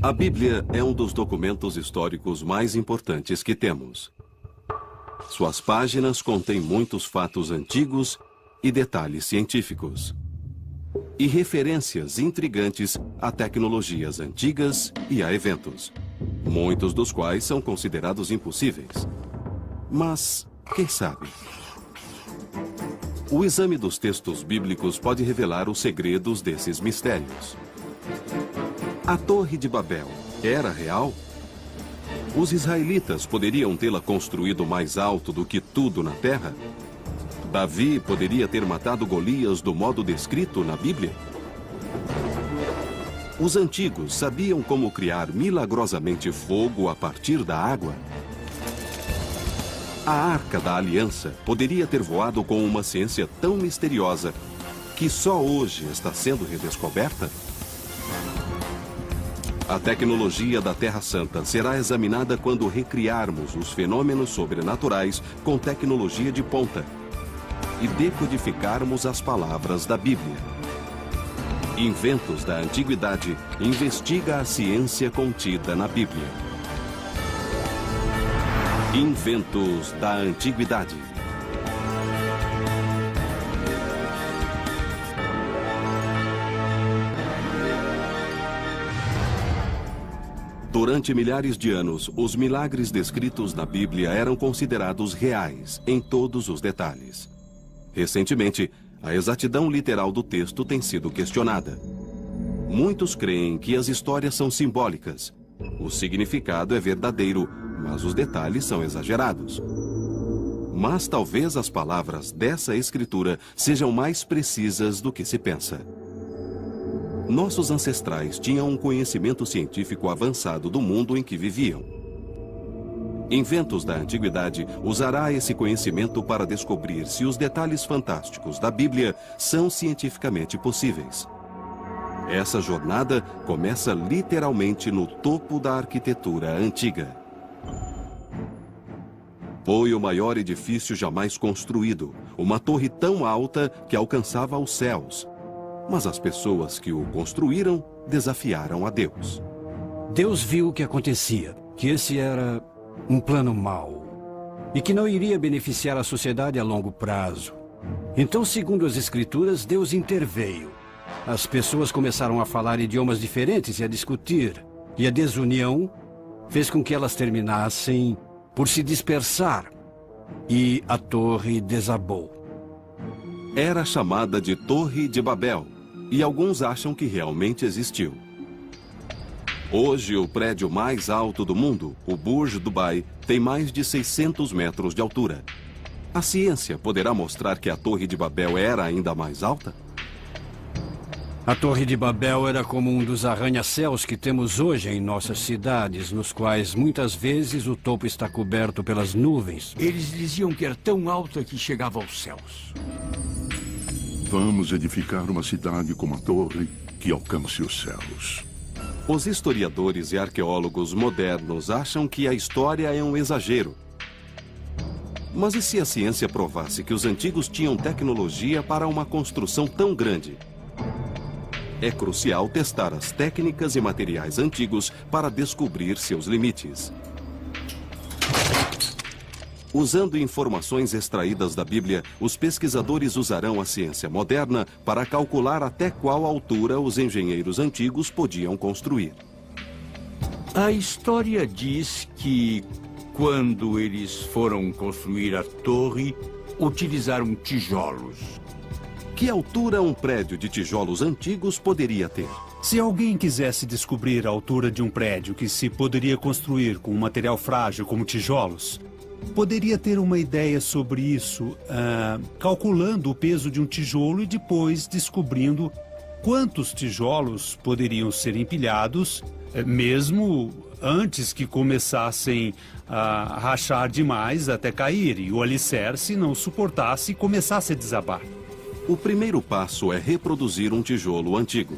A Bíblia é um dos documentos históricos mais importantes que temos. Suas páginas contêm muitos fatos antigos e detalhes científicos. E referências intrigantes a tecnologias antigas e a eventos, muitos dos quais são considerados impossíveis. Mas, quem sabe? O exame dos textos bíblicos pode revelar os segredos desses mistérios. A Torre de Babel era real? Os israelitas poderiam tê-la construído mais alto do que tudo na terra? Davi poderia ter matado Golias do modo descrito na Bíblia? Os antigos sabiam como criar milagrosamente fogo a partir da água? A Arca da Aliança poderia ter voado com uma ciência tão misteriosa que só hoje está sendo redescoberta? A tecnologia da Terra Santa será examinada quando recriarmos os fenômenos sobrenaturais com tecnologia de ponta e decodificarmos as palavras da Bíblia. Inventos da Antiguidade investiga a ciência contida na Bíblia. Inventos da Antiguidade. Durante milhares de anos, os milagres descritos na Bíblia eram considerados reais em todos os detalhes. Recentemente, a exatidão literal do texto tem sido questionada. Muitos creem que as histórias são simbólicas. O significado é verdadeiro, mas os detalhes são exagerados. Mas talvez as palavras dessa escritura sejam mais precisas do que se pensa. Nossos ancestrais tinham um conhecimento científico avançado do mundo em que viviam. Inventos da Antiguidade usará esse conhecimento para descobrir se os detalhes fantásticos da Bíblia são cientificamente possíveis. Essa jornada começa literalmente no topo da arquitetura antiga. Foi o maior edifício jamais construído, uma torre tão alta que alcançava os céus. Mas as pessoas que o construíram desafiaram a Deus. Deus viu o que acontecia, que esse era um plano mau e que não iria beneficiar a sociedade a longo prazo. Então, segundo as Escrituras, Deus interveio. As pessoas começaram a falar idiomas diferentes e a discutir, e a desunião fez com que elas terminassem por se dispersar, e a torre desabou. Era chamada de Torre de Babel, e alguns acham que realmente existiu. Hoje, o prédio mais alto do mundo, o Burj Dubai, tem mais de 600 metros de altura. A ciência poderá mostrar que a Torre de Babel era ainda mais alta? A Torre de Babel era como um dos arranha-céus que temos hoje em nossas cidades, nos quais muitas vezes o topo está coberto pelas nuvens. Eles diziam que era tão alta que chegava aos céus. Vamos edificar uma cidade com uma torre que alcance os céus. Os historiadores e arqueólogos modernos acham que a história é um exagero. Mas e se a ciência provasse que os antigos tinham tecnologia para uma construção tão grande? É crucial testar as técnicas e materiais antigos para descobrir seus limites. Usando informações extraídas da Bíblia, os pesquisadores usarão a ciência moderna para calcular até qual altura os engenheiros antigos podiam construir. A história diz que, quando eles foram construir a torre, utilizaram tijolos. Que altura um prédio de tijolos antigos poderia ter? Se alguém quisesse descobrir a altura de um prédio que se poderia construir com um material frágil como tijolos, poderia ter uma ideia sobre isso, calculando o peso de um tijolo e depois descobrindo quantos tijolos poderiam ser empilhados, mesmo antes que começassem a rachar demais até cair e o alicerce não suportasse e começasse a desabar. O primeiro passo é reproduzir um tijolo antigo.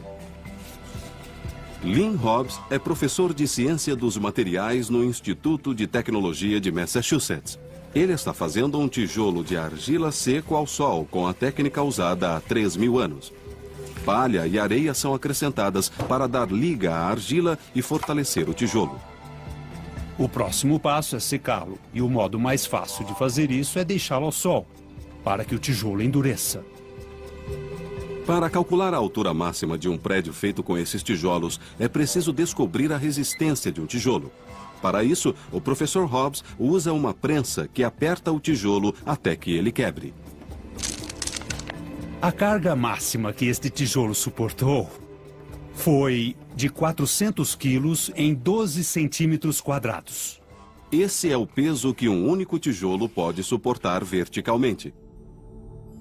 Lynn Hobbs é professor de Ciência dos Materiais no Instituto de Tecnologia de Massachusetts. Ele está fazendo um tijolo de argila seco ao sol com a técnica usada há 3.000 anos. palha e areia são acrescentadas para dar liga à argila e fortalecer o tijolo. O próximo passo é secá-lo, e o modo mais fácil de fazer isso é deixá-lo ao sol, para que o tijolo endureça. Para calcular a altura máxima de um prédio feito com esses tijolos, é preciso descobrir a resistência de um tijolo. Para isso, o professor Hobbs usa uma prensa que aperta o tijolo até que ele quebre. A carga máxima que este tijolo suportou foi de 400 quilos em 12 centímetros quadrados. Esse é o peso que um único tijolo pode suportar verticalmente.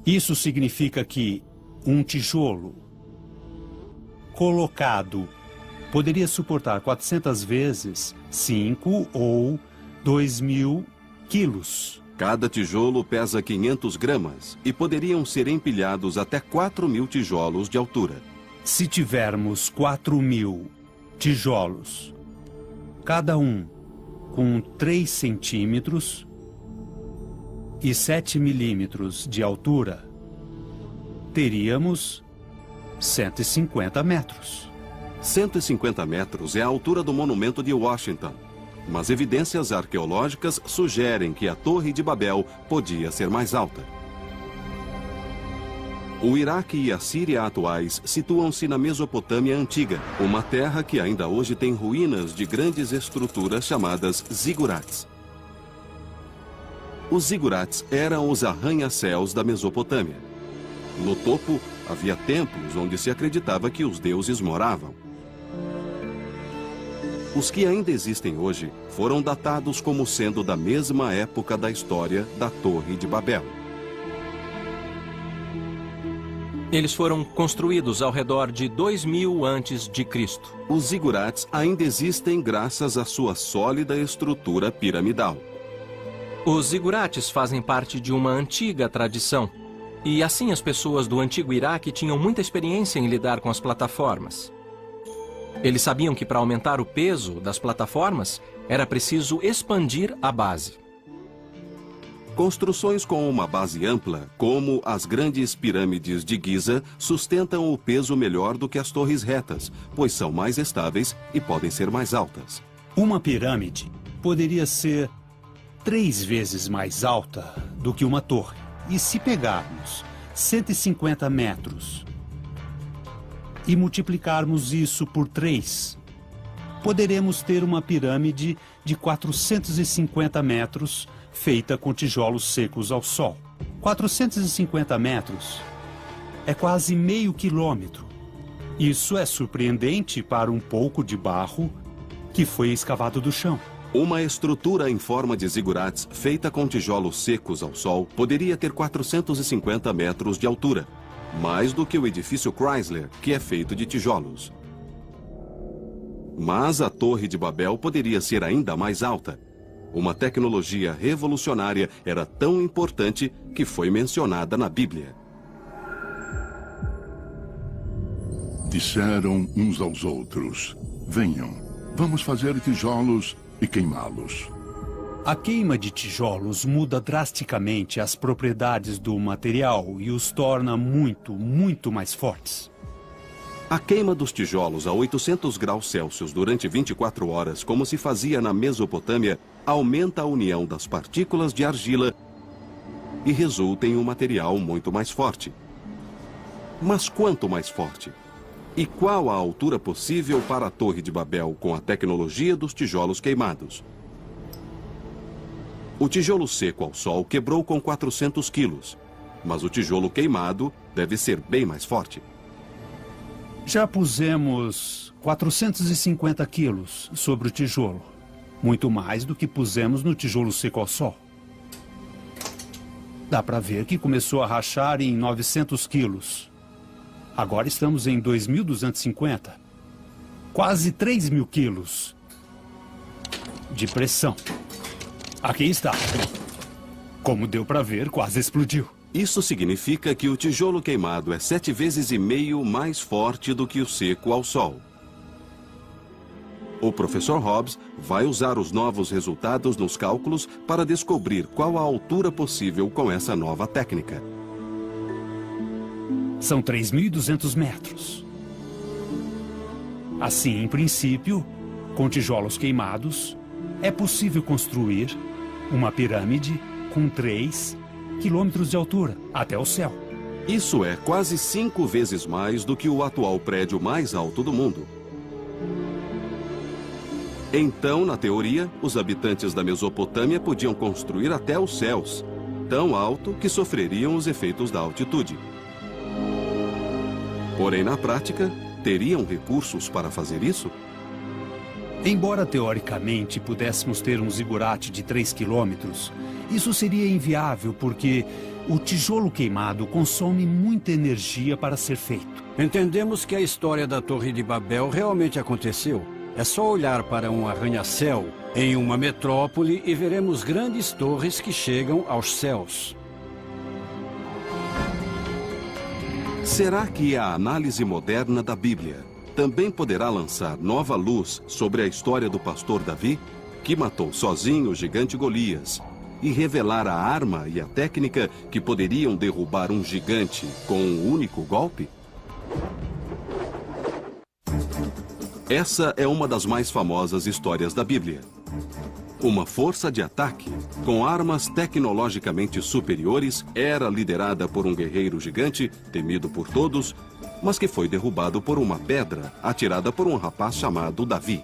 Isso significa que um tijolo colocado poderia suportar 400 vezes 5 ou 2.000 quilos. Cada tijolo pesa 500 gramas e poderiam ser empilhados até 4.000 tijolos de altura. Se tivermos 4.000 tijolos, cada um com 3 centímetros e 7 milímetros de altura, teríamos 150 metros. 150 metros é a altura do Monumento de Washington, mas evidências arqueológicas sugerem que a Torre de Babel podia ser mais alta. O Iraque e a Síria atuais situam-se na Mesopotâmia Antiga, uma terra que ainda hoje tem ruínas de grandes estruturas chamadas zigurates. Os zigurates eram os arranha-céus da Mesopotâmia. No topo, havia templos onde se acreditava que os deuses moravam. Os que ainda existem hoje foram datados como sendo da mesma época da história da Torre de Babel. Eles foram construídos ao redor de 2000 a.C. Os zigurates ainda existem graças à sua sólida estrutura piramidal. Os zigurates fazem parte de uma antiga tradição. E assim as pessoas do antigo Iraque tinham muita experiência em lidar com as plataformas. Eles sabiam que para aumentar o peso das plataformas, era preciso expandir a base. Construções com uma base ampla, como as grandes pirâmides de Giza, sustentam o peso melhor do que as torres retas, pois são mais estáveis e podem ser mais altas. Uma pirâmide poderia ser 3 vezes mais alta do que uma torre. E se pegarmos 150 metros e multiplicarmos isso por 3, poderemos ter uma pirâmide de 450 metros feita com tijolos secos ao sol. 450 metros é quase meio quilômetro. Isso é surpreendente para um pouco de barro que foi escavado do chão. Uma estrutura em forma de zigurates feita com tijolos secos ao sol poderia ter 450 metros de altura, mais do que o edifício Chrysler, que é feito de tijolos. Mas a Torre de Babel poderia ser ainda mais alta. Uma tecnologia revolucionária era tão importante que foi mencionada na Bíblia. Disseram uns aos outros: venham, vamos fazer tijolos e queimá-los. A queima de tijolos muda drasticamente as propriedades do material e os torna muito mais fortes. A queima dos tijolos a 800 graus Celsius durante 24 horas, como se fazia na Mesopotâmia, aumenta a união das partículas de argila e resulta em um material muito mais forte. Mas quanto mais forte? E qual a altura possível para a Torre de Babel com a tecnologia dos tijolos queimados? O tijolo seco ao sol quebrou com 400 quilos, mas o tijolo queimado deve ser bem mais forte. Já pusemos 450 quilos sobre o tijolo, muito mais do que pusemos no tijolo seco ao sol. Dá para ver que começou a rachar em 900 quilos. Agora estamos em 2.250. Quase 3.000 quilos de pressão. Aqui está. Como deu para ver, quase explodiu. Isso significa que o tijolo queimado é 7,5 vezes mais forte do que o seco ao sol. O professor Hobbs vai usar os novos resultados nos cálculos para descobrir qual a altura possível com essa nova técnica. São 3.200 metros. Assim, em princípio, com tijolos queimados, é possível construir uma pirâmide com 3 quilômetros de altura até o céu. Isso é quase 5 vezes mais do que o atual prédio mais alto do mundo. Então, na teoria, os habitantes da Mesopotâmia podiam construir até os céus, tão alto que sofreriam os efeitos da altitude. Porém, na prática, teriam recursos para fazer isso? Embora teoricamente pudéssemos ter um zigurate de 3 quilômetros, isso seria inviável porque o tijolo queimado consome muita energia para ser feito. Entendemos que a história da Torre de Babel realmente aconteceu. É só olhar para um arranha-céu em uma metrópole e veremos grandes torres que chegam aos céus. Será que a análise moderna da Bíblia também poderá lançar nova luz sobre a história do pastor Davi, que matou sozinho o gigante Golias, e revelar a arma e a técnica que poderiam derrubar um gigante com um único golpe? Essa é uma das mais famosas histórias da Bíblia. Uma força de ataque, com armas tecnologicamente superiores, era liderada por um guerreiro gigante, temido por todos, mas que foi derrubado por uma pedra atirada por um rapaz chamado Davi.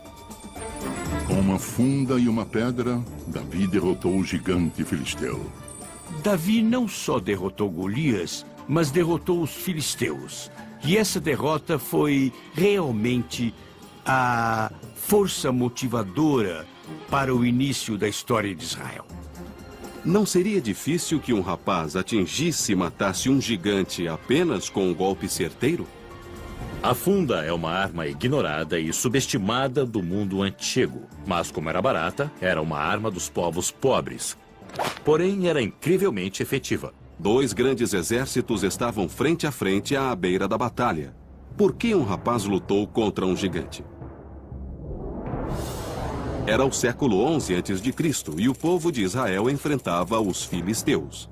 Com uma funda e uma pedra, Davi derrotou o gigante filisteu. Davi não só derrotou Golias, mas derrotou os filisteus. E essa derrota foi realmente a força motivadora para o início da história de Israel. Não seria difícil que um rapaz atingisse e matasse um gigante apenas com um golpe certeiro? A funda é uma arma ignorada e subestimada do mundo antigo. Mas como era barata, era uma arma dos povos pobres. Porém, era incrivelmente efetiva. 2 grandes exércitos estavam frente a frente à beira da batalha. Por que um rapaz lutou contra um gigante? Era o século 11 a.C. e o povo de Israel enfrentava os filisteus.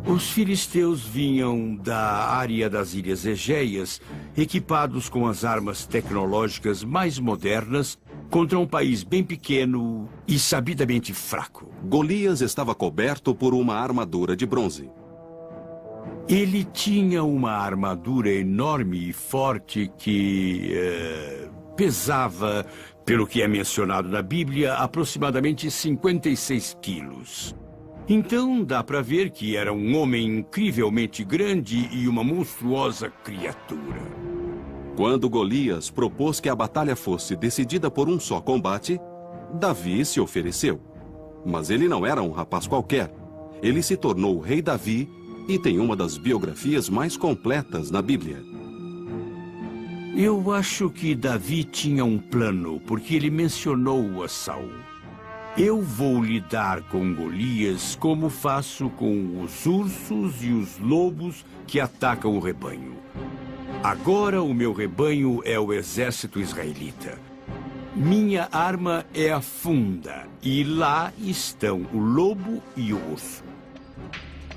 Os filisteus vinham da área das Ilhas Egeias, equipados com as armas tecnológicas mais modernas, contra um país bem pequeno e sabidamente fraco. Golias estava coberto por uma armadura de bronze. Ele tinha uma armadura enorme e forte que pesava, pelo que é mencionado na Bíblia, aproximadamente 56 quilos. Então dá para ver que era um homem incrivelmente grande e uma monstruosa criatura. Quando Golias propôs que a batalha fosse decidida por um só combate, Davi se ofereceu. Mas ele não era um rapaz qualquer. Ele se tornou o rei Davi e tem uma das biografias mais completas na Bíblia. Eu acho que Davi tinha um plano, porque ele mencionou a Saul. Eu vou lidar com Golias como faço com os ursos e os lobos que atacam o rebanho. Agora o meu rebanho é o exército israelita. Minha arma é a funda, e lá estão o lobo e o urso.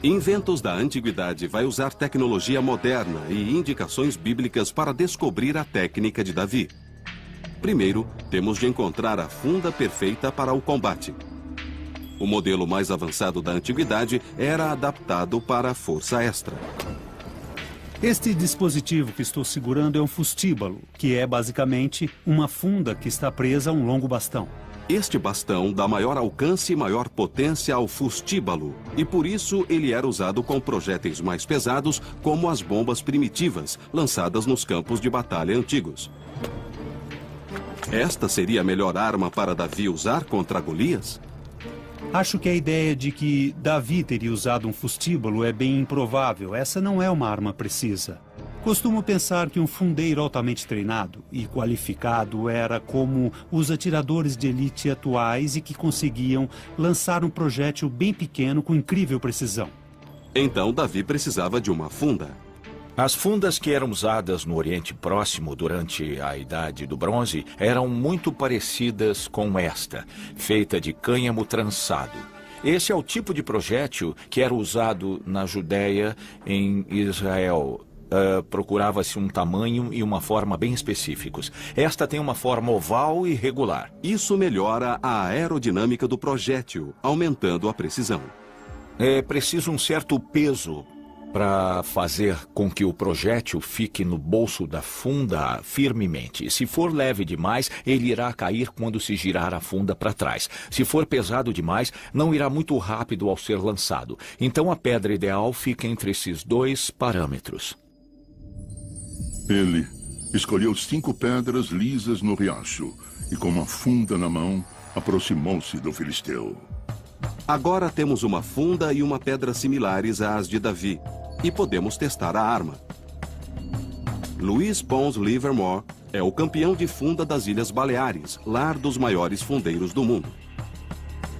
Inventos da Antiguidade vai usar tecnologia moderna e indicações bíblicas para descobrir a técnica de Davi. Primeiro, temos de encontrar a funda perfeita para o combate. O modelo mais avançado da Antiguidade era adaptado para a força extra. Este dispositivo que estou segurando é um fustíbalo, que é basicamente uma funda que está presa a um longo bastão. Este bastão dá maior alcance e maior potência ao fustíbalo, e por isso ele era usado com projéteis mais pesados, como as bombas primitivas, lançadas nos campos de batalha antigos. Esta seria a melhor arma para Davi usar contra Golias? Acho que a ideia de que Davi teria usado um fustíbalo é bem improvável. Essa não é uma arma precisa. Costumo pensar que um fundeiro altamente treinado e qualificado era como os atiradores de elite atuais e que conseguiam lançar um projétil bem pequeno com incrível precisão. Então Davi precisava de uma funda. As fundas que eram usadas no Oriente Próximo durante a Idade do Bronze eram muito parecidas com esta, feita de cânhamo trançado. Esse é o tipo de projétil que era usado na Judéia, em Israel. Procurava-se um tamanho e uma forma bem específicos. Esta tem uma forma oval e regular. Isso melhora a aerodinâmica do projétil, aumentando a precisão. É preciso um certo peso para fazer com que o projétil fique no bolso da funda firmemente. Se for leve demais, ele irá cair quando se girar a funda para trás. Se for pesado demais, não irá muito rápido ao ser lançado. Então a pedra ideal fica entre esses dois parâmetros. Ele escolheu 5 pedras lisas no riacho e, com uma funda na mão, aproximou-se do filisteu. Agora temos uma funda e uma pedra similares às de Davi, e podemos testar a arma. Louis Pons Livermore é o campeão de funda das Ilhas Baleares, lar dos maiores fundeiros do mundo.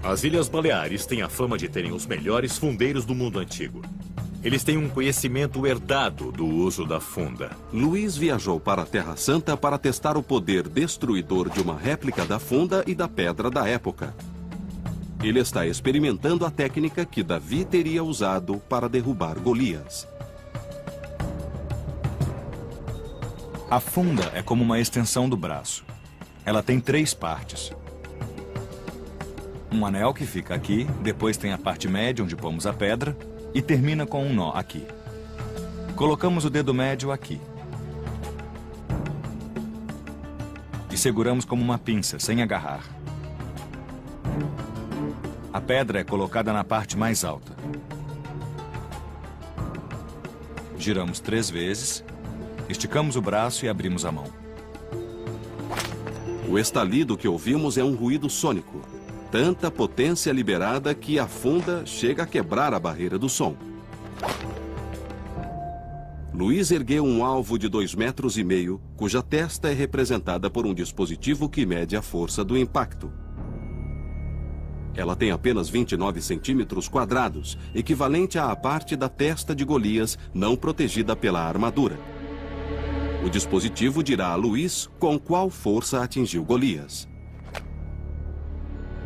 As Ilhas Baleares têm a fama de terem os melhores fundeiros do mundo antigo. Eles têm um conhecimento herdado do uso da funda. Louis viajou para a Terra Santa para testar o poder destruidor de uma réplica da funda e da pedra da época. Ele está experimentando a técnica que Davi teria usado para derrubar Golias. A funda é como uma extensão do braço. Ela tem 3 partes. Um anel que fica aqui, depois tem a parte média onde pomos a pedra e termina com um nó aqui. Colocamos o dedo médio aqui. E seguramos como uma pinça, sem agarrar. A pedra é colocada na parte mais alta. Giramos 3 vezes, esticamos o braço e abrimos a mão. O estalido que ouvimos é um ruído sônico. Tanta potência liberada que a funda chega a quebrar a barreira do som. Louis ergueu um alvo de 2,5 metros, cuja testa é representada por um dispositivo que mede a força do impacto. Ela tem apenas 29 centímetros quadrados, equivalente à parte da testa de Golias não protegida pela armadura. O dispositivo dirá a Louis com qual força atingiu Golias.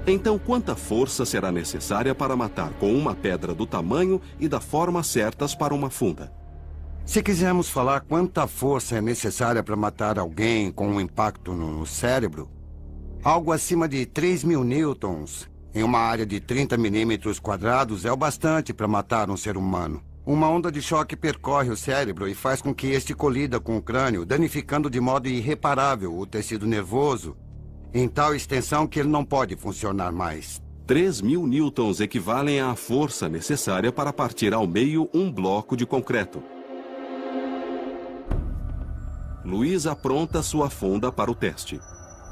Então, quanta força será necessária para matar com uma pedra do tamanho e da forma certas para uma funda? Se quisermos falar quanta força é necessária para matar alguém com um impacto no cérebro, algo acima de 3.000 newtons em uma área de 30 milímetros quadrados é o bastante para matar um ser humano. Uma onda de choque percorre o cérebro e faz com que este colida com o crânio, danificando de modo irreparável o tecido nervoso, em tal extensão que ele não pode funcionar mais. 3.000 newtons equivalem à força necessária para partir ao meio um bloco de concreto. Louis apronta sua funda para o teste.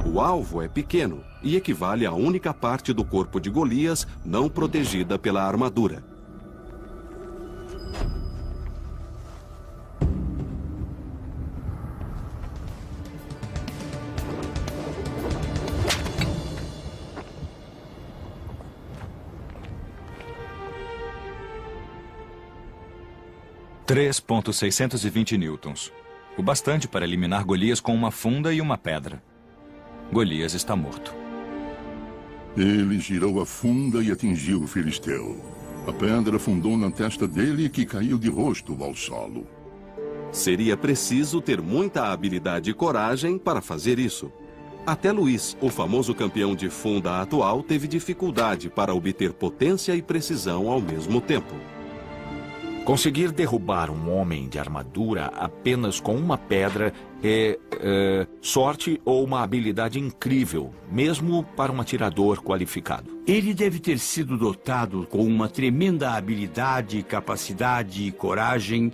O alvo é pequeno e equivale à única parte do corpo de Golias não protegida pela armadura. (3.620 newtons). O bastante para eliminar Golias com uma funda e uma pedra. Golias está morto. Ele girou a funda e atingiu o filisteu. A pedra afundou na testa dele, que caiu de rosto ao solo. Seria preciso ter muita habilidade e coragem para fazer isso. Até Louis, o famoso campeão de funda atual, teve dificuldade para obter potência e precisão ao mesmo tempo. Conseguir derrubar um homem de armadura apenas com uma pedra é sorte ou uma habilidade incrível, mesmo para um atirador qualificado. Ele deve ter sido dotado com uma tremenda habilidade, capacidade e coragem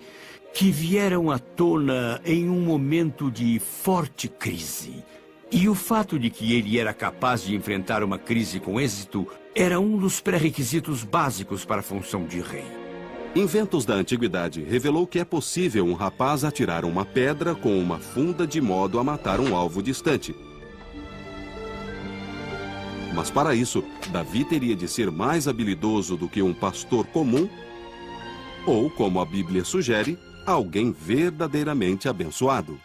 que vieram à tona em um momento de forte crise. E o fato de que ele era capaz de enfrentar uma crise com êxito era um dos pré-requisitos básicos para a função de rei. Inventos da antiguidade revelou que é possível um rapaz atirar uma pedra com uma funda de modo a matar um alvo distante. Mas para isso, Davi teria de ser mais habilidoso do que um pastor comum, ou, como a Bíblia sugere, alguém verdadeiramente abençoado.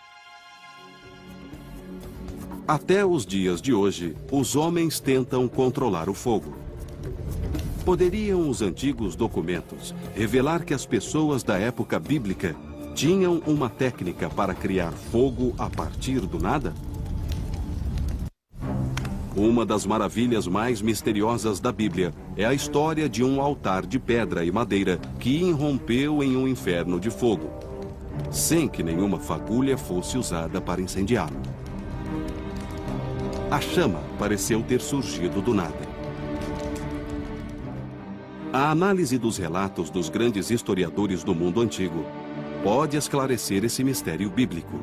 Até os dias de hoje, os homens tentam controlar o fogo. Poderiam os antigos documentos revelar que as pessoas da época bíblica tinham uma técnica para criar fogo a partir do nada? Uma das maravilhas mais misteriosas da Bíblia é a história de um altar de pedra e madeira que irrompeu em um inferno de fogo, sem que nenhuma fagulha fosse usada para incendiá-lo. A chama pareceu ter surgido do nada. A análise dos relatos dos grandes historiadores do mundo antigo pode esclarecer esse mistério bíblico.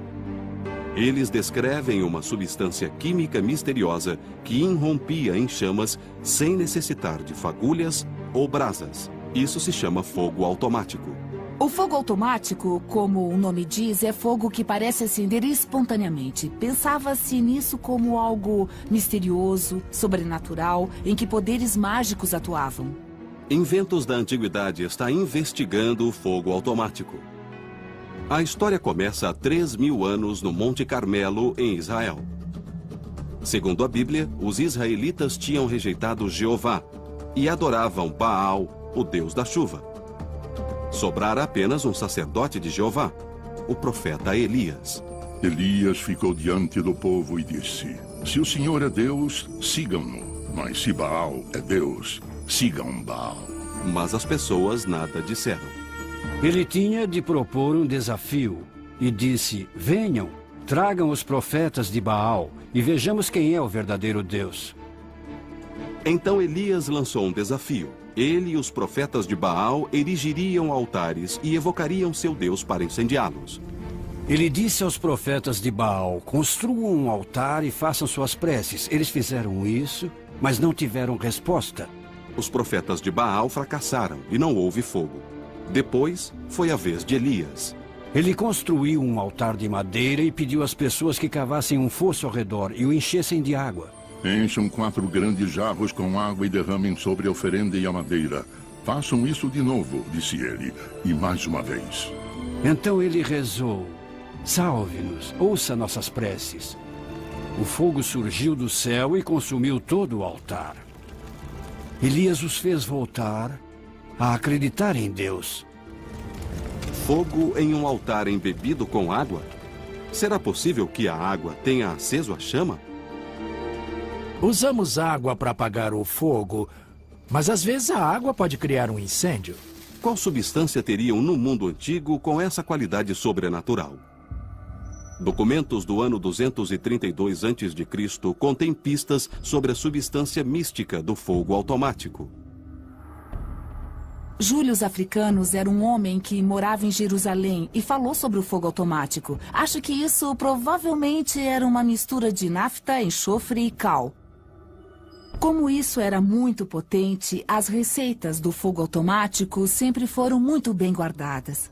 Eles descrevem uma substância química misteriosa que irrompia em chamas sem necessitar de fagulhas ou brasas. Isso se chama fogo automático. O fogo automático, como o nome diz, é fogo que parece acender espontaneamente. Pensava-se nisso como algo misterioso, sobrenatural, em que poderes mágicos atuavam. Inventos da Antiguidade está investigando o fogo automático. A história começa há 3.000 anos no Monte Carmelo, em Israel. Segundo a Bíblia, os israelitas tinham rejeitado Jeová e adoravam Baal, o deus da chuva. Sobrara apenas um sacerdote de Jeová, o profeta Elias. Elias ficou diante do povo e disse: se o Senhor é Deus, sigam-no. Mas se Baal é Deus, sigam Baal. Mas as pessoas nada disseram. Ele tinha de propor um desafio e disse: venham, tragam os profetas de Baal e vejamos quem é o verdadeiro Deus. Então Elias lançou um desafio. Ele e os profetas de Baal erigiriam altares e evocariam seu Deus para incendiá-los. Ele disse aos profetas de Baal: construam um altar e façam suas preces. Eles fizeram isso, mas não tiveram resposta. Os profetas de Baal fracassaram e não houve fogo. Depois, foi a vez de Elias. Ele construiu um altar de madeira e pediu às pessoas que cavassem um fosso ao redor e o enchessem de água. Encham 4 grandes jarros com água e derramem sobre a oferenda e a madeira. Façam isso de novo, disse ele, e mais uma vez. Então ele rezou: salve-nos, ouça nossas preces. O fogo surgiu do céu e consumiu todo o altar. Elias os fez voltar a acreditar em Deus. Fogo em um altar embebido com água? Será possível que a água tenha aceso a chama? Usamos água para apagar o fogo, mas às vezes a água pode criar um incêndio. Qual substância teriam no mundo antigo com essa qualidade sobrenatural? Documentos do ano 232 a.C. contêm pistas sobre a substância mística do fogo automático. Júlio Africanos era um homem que morava em Jerusalém e falou sobre o fogo automático. Acho que isso provavelmente era uma mistura de nafta, enxofre e cal. Como isso era muito potente, as receitas do fogo automático sempre foram muito bem guardadas.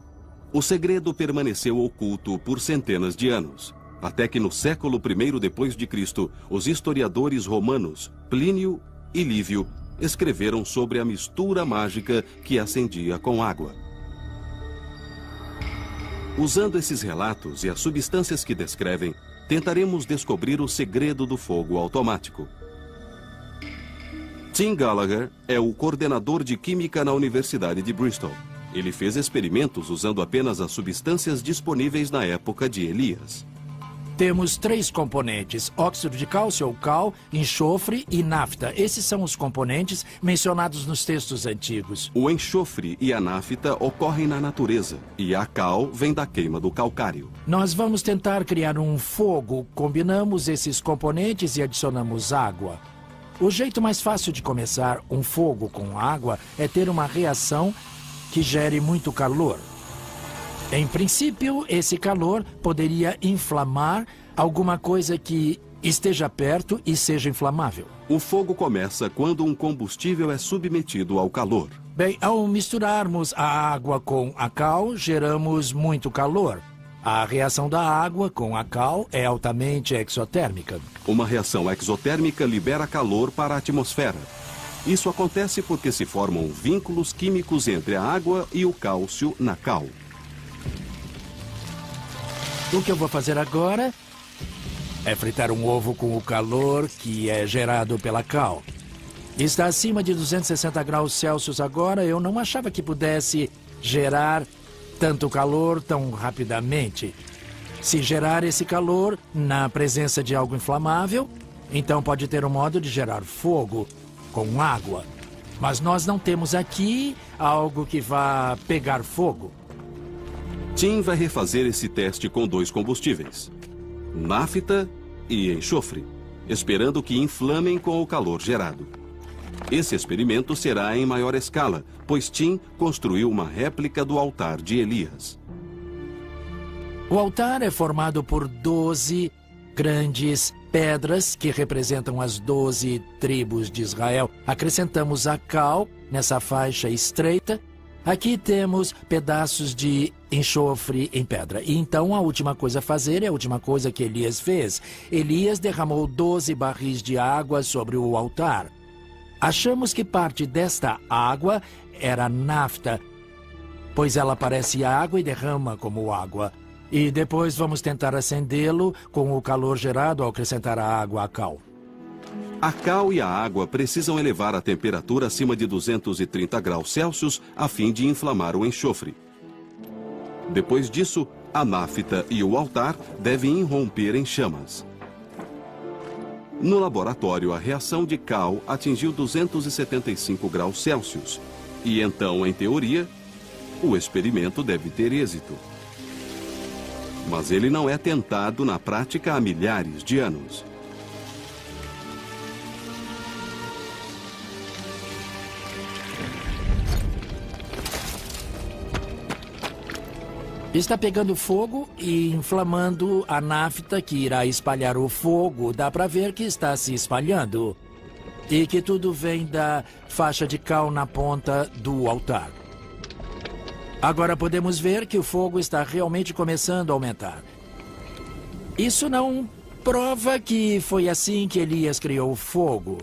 O segredo permaneceu oculto por centenas de anos, até que no século I d.C., os historiadores romanos Plínio e Lívio escreveram sobre a mistura mágica que acendia com água. Usando esses relatos e as substâncias que descrevem, tentaremos descobrir o segredo do fogo automático. Tim Gallagher é o coordenador de química na Universidade de Bristol. Ele fez experimentos usando apenas as substâncias disponíveis na época de Elias. Temos 3 componentes: óxido de cálcio ou cal, enxofre e nafta. Esses são os componentes mencionados nos textos antigos. O enxofre e a nafta ocorrem na natureza e a cal vem da queima do calcário. Nós vamos tentar criar um fogo. Combinamos esses componentes e adicionamos água. O jeito mais fácil de começar um fogo com água é ter uma reação que gere muito calor. Em princípio, esse calor poderia inflamar alguma coisa que esteja perto e seja inflamável. O fogo começa quando um combustível é submetido ao calor. Bem, ao misturarmos a água com a cal, geramos muito calor. A reação da água com a cal é altamente exotérmica. Uma reação exotérmica libera calor para a atmosfera. Isso acontece porque se formam vínculos químicos entre a água e o cálcio na cal. O que eu vou fazer agora é fritar um ovo com o calor que é gerado pela cal. Está acima de 260 graus Celsius agora. Eu não achava que pudesse gerar tanto calor tão rapidamente. Se gerar esse calor na presença de algo inflamável, então pode ter um modo de gerar fogo com água. Mas nós não temos aqui algo que vá pegar fogo. Tim vai refazer esse teste com 2 combustíveis, nafta e enxofre, esperando que inflamem com o calor gerado. Esse experimento será em maior escala, pois Tim construiu uma réplica do altar de Elias. O altar é formado por 12 grandes pedras que representam as 12 tribos de Israel. Acrescentamos a cal nessa faixa estreita. Aqui temos pedaços de enxofre em pedra. E então a última coisa a fazer é a última coisa que Elias fez. Elias derramou 12 barris de água sobre o altar. Achamos que parte desta água era nafta, pois ela parece água e derrama como água. E depois vamos tentar acendê-lo com o calor gerado ao acrescentar a água à cal. A cal e a água precisam elevar a temperatura acima de 230 graus Celsius a fim de inflamar o enxofre. Depois disso, a nafta e o altar devem irromper em chamas. No laboratório, a reação de cal atingiu 275 graus Celsius. E então, em teoria, o experimento deve ter êxito. Mas ele não é tentado na prática há milhares de anos. Está pegando fogo e inflamando a nafta que irá espalhar o fogo. Dá para ver que está se espalhando. E que tudo vem da faixa de cal na ponta do altar. Agora podemos ver que o fogo está realmente começando a aumentar. Isso não prova que foi assim que Elias criou o fogo,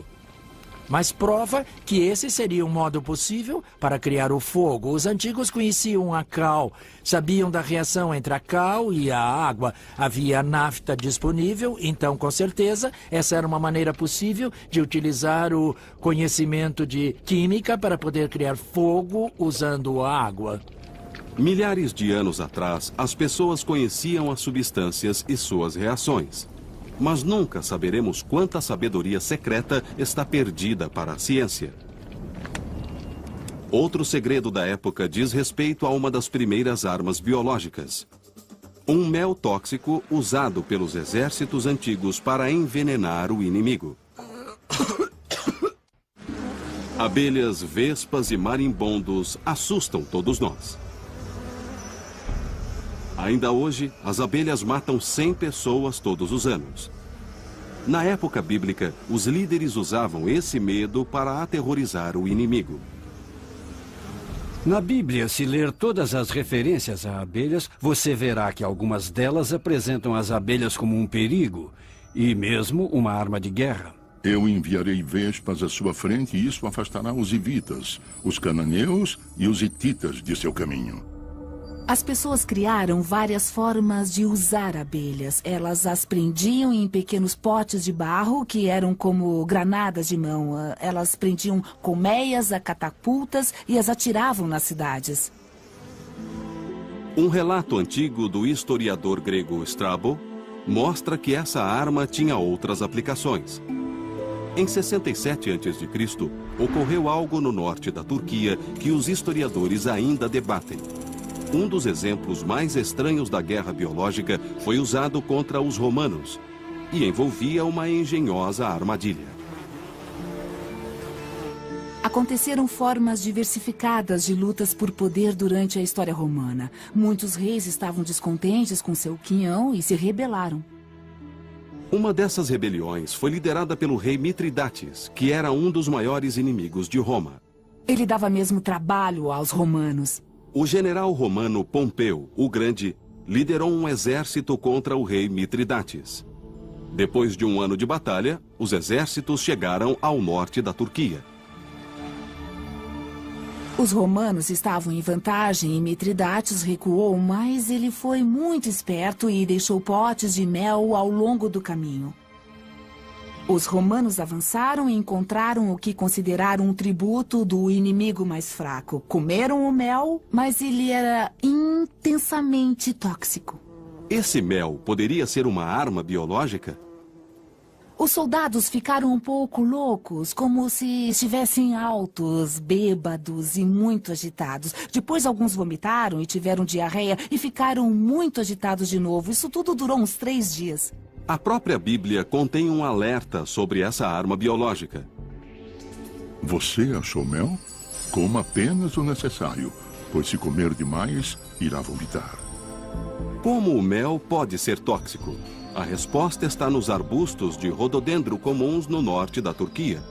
mas prova que esse seria um modo possível para criar o fogo. Os antigos conheciam a cal, sabiam da reação entre a cal e a água. Havia nafta disponível, então com certeza essa era uma maneira possível de utilizar o conhecimento de química para poder criar fogo usando a água. Milhares de anos atrás, as pessoas conheciam as substâncias e suas reações. Mas nunca saberemos quanta sabedoria secreta está perdida para a ciência. Outro segredo da época diz respeito a uma das primeiras armas biológicas. Um mel tóxico usado pelos exércitos antigos para envenenar o inimigo. Abelhas, vespas e marimbondos assustam todos nós. Ainda hoje, as abelhas matam 100 pessoas todos os anos. Na época bíblica, os líderes usavam esse medo para aterrorizar o inimigo. Na Bíblia, se ler todas as referências a abelhas, você verá que algumas delas apresentam as abelhas como um perigo e mesmo uma arma de guerra. Eu enviarei vespas à sua frente e isso afastará os hivitas, os cananeus e os hititas de seu caminho. As pessoas criaram várias formas de usar abelhas. Elas as prendiam em pequenos potes de barro que eram como granadas de mão. Elas prendiam colmeias a catapultas e as atiravam nas cidades. Um relato antigo do historiador grego Strabo mostra que essa arma tinha outras aplicações. Em 67 a.C., ocorreu algo no norte da Turquia que os historiadores ainda debatem. Um dos exemplos mais estranhos da guerra biológica foi usado contra os romanos e envolvia uma engenhosa armadilha. Aconteceram formas diversificadas de lutas por poder durante a história romana. Muitos reis estavam descontentes com seu quinhão e se rebelaram. Uma dessas rebeliões foi liderada pelo rei Mitridates, que era um dos maiores inimigos de Roma. Ele dava mesmo trabalho aos romanos. O general romano Pompeu, o Grande, liderou um exército contra o rei Mitridates. Depois de um ano de batalha, os exércitos chegaram ao norte da Turquia. Os romanos estavam em vantagem e Mitridates recuou, mas ele foi muito esperto e deixou potes de mel ao longo do caminho. Os romanos avançaram e encontraram o que consideraram um tributo do inimigo mais fraco. Comeram o mel, mas ele era intensamente tóxico. Esse mel poderia ser uma arma biológica? Os soldados ficaram um pouco loucos, como se estivessem altos, bêbados e muito agitados. Depois alguns vomitaram e tiveram diarreia e ficaram muito agitados de novo. Isso tudo durou uns 3 dias. A própria Bíblia contém um alerta sobre essa arma biológica. Você achou mel? Coma apenas o necessário, pois se comer demais, irá vomitar. Como o mel pode ser tóxico? A resposta está nos arbustos de rododendro comuns no norte da Turquia.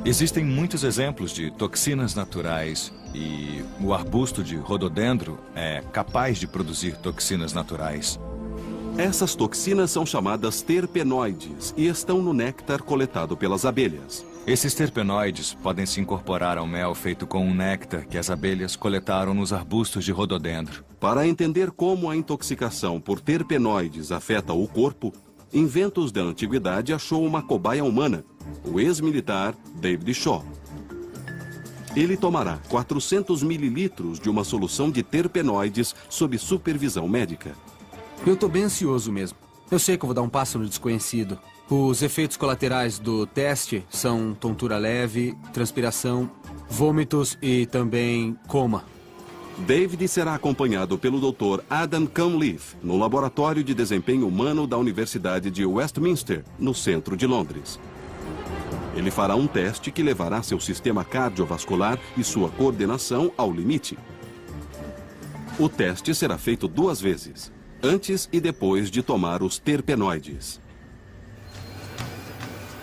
Existem muitos exemplos de toxinas naturais e o arbusto de rododendro é capaz de produzir toxinas naturais. Essas toxinas são chamadas terpenoides e estão no néctar coletado pelas abelhas. Esses terpenoides podem se incorporar ao mel feito com um néctar que as abelhas coletaram nos arbustos de rododendro. Para entender como a intoxicação por terpenoides afeta o corpo, Inventos da Antiguidade achou uma cobaia humana, o ex-militar David Shaw. Ele tomará 400 mililitros de uma solução de terpenoides sob supervisão médica. Eu tô bem ansioso mesmo. Eu sei que eu vou dar um passo no desconhecido. Os efeitos colaterais do teste são tontura leve, transpiração, vômitos e também coma. David será acompanhado pelo Dr. Adam Cunliffe, no Laboratório de Desempenho Humano da Universidade de Westminster, no centro de Londres. Ele fará um teste que levará seu sistema cardiovascular e sua coordenação ao limite. O teste será feito 2 vezes, antes e depois de tomar os terpenoides.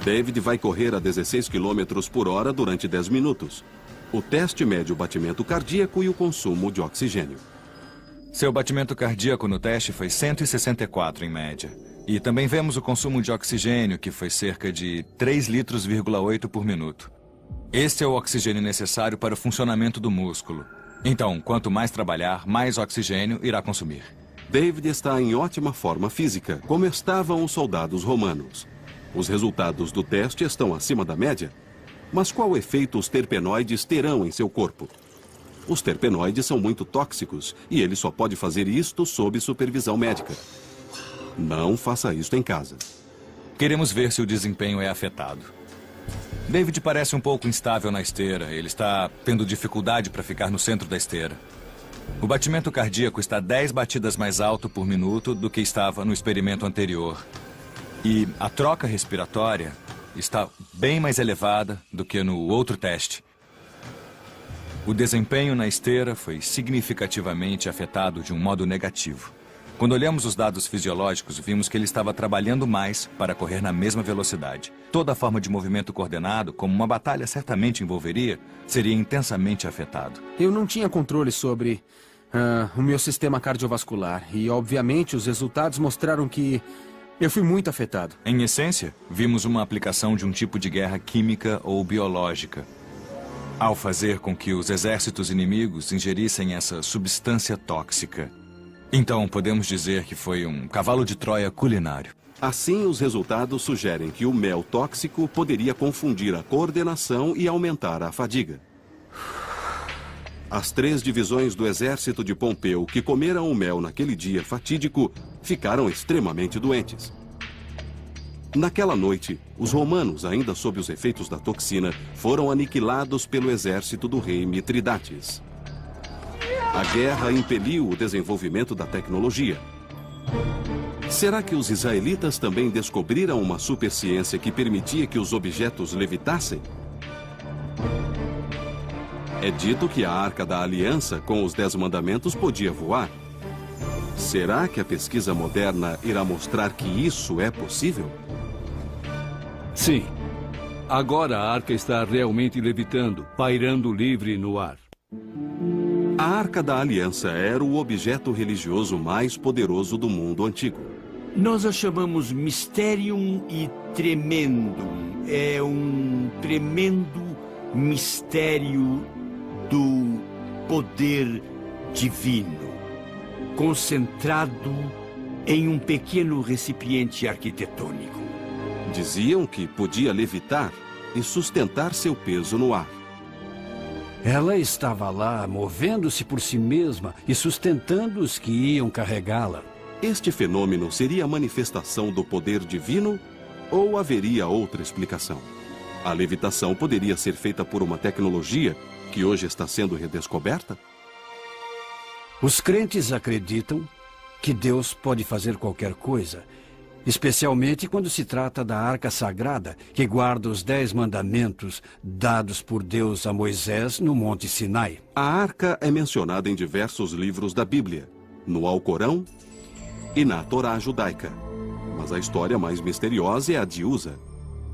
David vai correr a 16 km por hora durante 10 minutos. O teste mede o batimento cardíaco e o consumo de oxigênio. Seu batimento cardíaco no teste foi 164 em média. E também vemos o consumo de oxigênio, que foi cerca de 3,8 litros por minuto. Este é o oxigênio necessário para o funcionamento do músculo. Então, quanto mais trabalhar, mais oxigênio irá consumir. David está em ótima forma física, como estavam os soldados romanos. Os resultados do teste estão acima da média. Mas qual efeito os terpenoides terão em seu corpo? Os terpenoides são muito tóxicos e ele só pode fazer isto sob supervisão médica. Não faça isto em casa. Queremos ver se o desempenho é afetado. David parece um pouco instável na esteira. Ele está tendo dificuldade para ficar no centro da esteira. O batimento cardíaco está 10 batidas mais alto por minuto do que estava no experimento anterior. E a troca respiratória está bem mais elevada do que no outro teste. O desempenho na esteira foi significativamente afetado de um modo negativo. Quando olhamos os dados fisiológicos, vimos que ele estava trabalhando mais para correr na mesma velocidade. Toda forma de movimento coordenado, como uma batalha certamente envolveria, seria intensamente afetado. Eu não tinha controle sobre o meu sistema cardiovascular e, obviamente, os resultados mostraram que eu fui muito afetado. Em essência, vimos uma aplicação de um tipo de guerra química ou biológica, ao fazer com que os exércitos inimigos ingerissem essa substância tóxica. Então, podemos dizer que foi um cavalo de Troia culinário. Assim, os resultados sugerem que o mel tóxico poderia confundir a coordenação e aumentar a fadiga. As 3 divisões do exército de Pompeu que comeram o mel naquele dia fatídico ficaram extremamente doentes. Naquela noite, os romanos, ainda sob os efeitos da toxina, foram aniquilados pelo exército do rei Mitridates. A guerra impeliu o desenvolvimento da tecnologia. Será que os israelitas também descobriram uma superciência que permitia que os objetos levitassem? É dito que a Arca da Aliança, com os 10 mandamentos, podia voar. Será que a pesquisa moderna irá mostrar que isso é possível? Sim. Agora a Arca está realmente levitando, pairando livre no ar. A Arca da Aliança era o objeto religioso mais poderoso do mundo antigo. Nós a chamamos Mysterium e Tremendum. É um tremendo mistério do poder divino, concentrado em um pequeno recipiente arquitetônico. Diziam que podia levitar e sustentar seu peso no ar. Ela estava lá, movendo-se por si mesma e sustentando os que iam carregá-la. Este fenômeno seria a manifestação do poder divino ou haveria outra explicação? A levitação poderia ser feita por uma tecnologia que hoje está sendo redescoberta? Os crentes acreditam que Deus pode fazer qualquer coisa, especialmente quando se trata da Arca Sagrada, que guarda os 10 mandamentos dados por Deus a Moisés no Monte Sinai. A Arca é mencionada em diversos livros da Bíblia, no Alcorão e na Torá judaica. Mas a história mais misteriosa é a de Uza.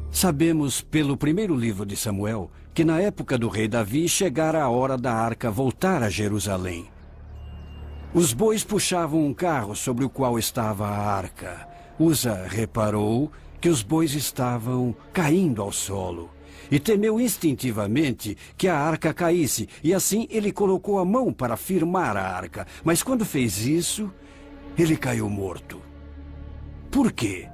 Sabemos pelo primeiro livro de Samuel que na época do rei Davi chegara a hora da Arca voltar a Jerusalém. Os bois puxavam um carro sobre o qual estava a Arca. Uza reparou que os bois estavam caindo ao solo e temeu instintivamente que a arca caísse, e assim ele colocou a mão para firmar a arca. Mas quando fez isso, ele caiu morto. Por quê?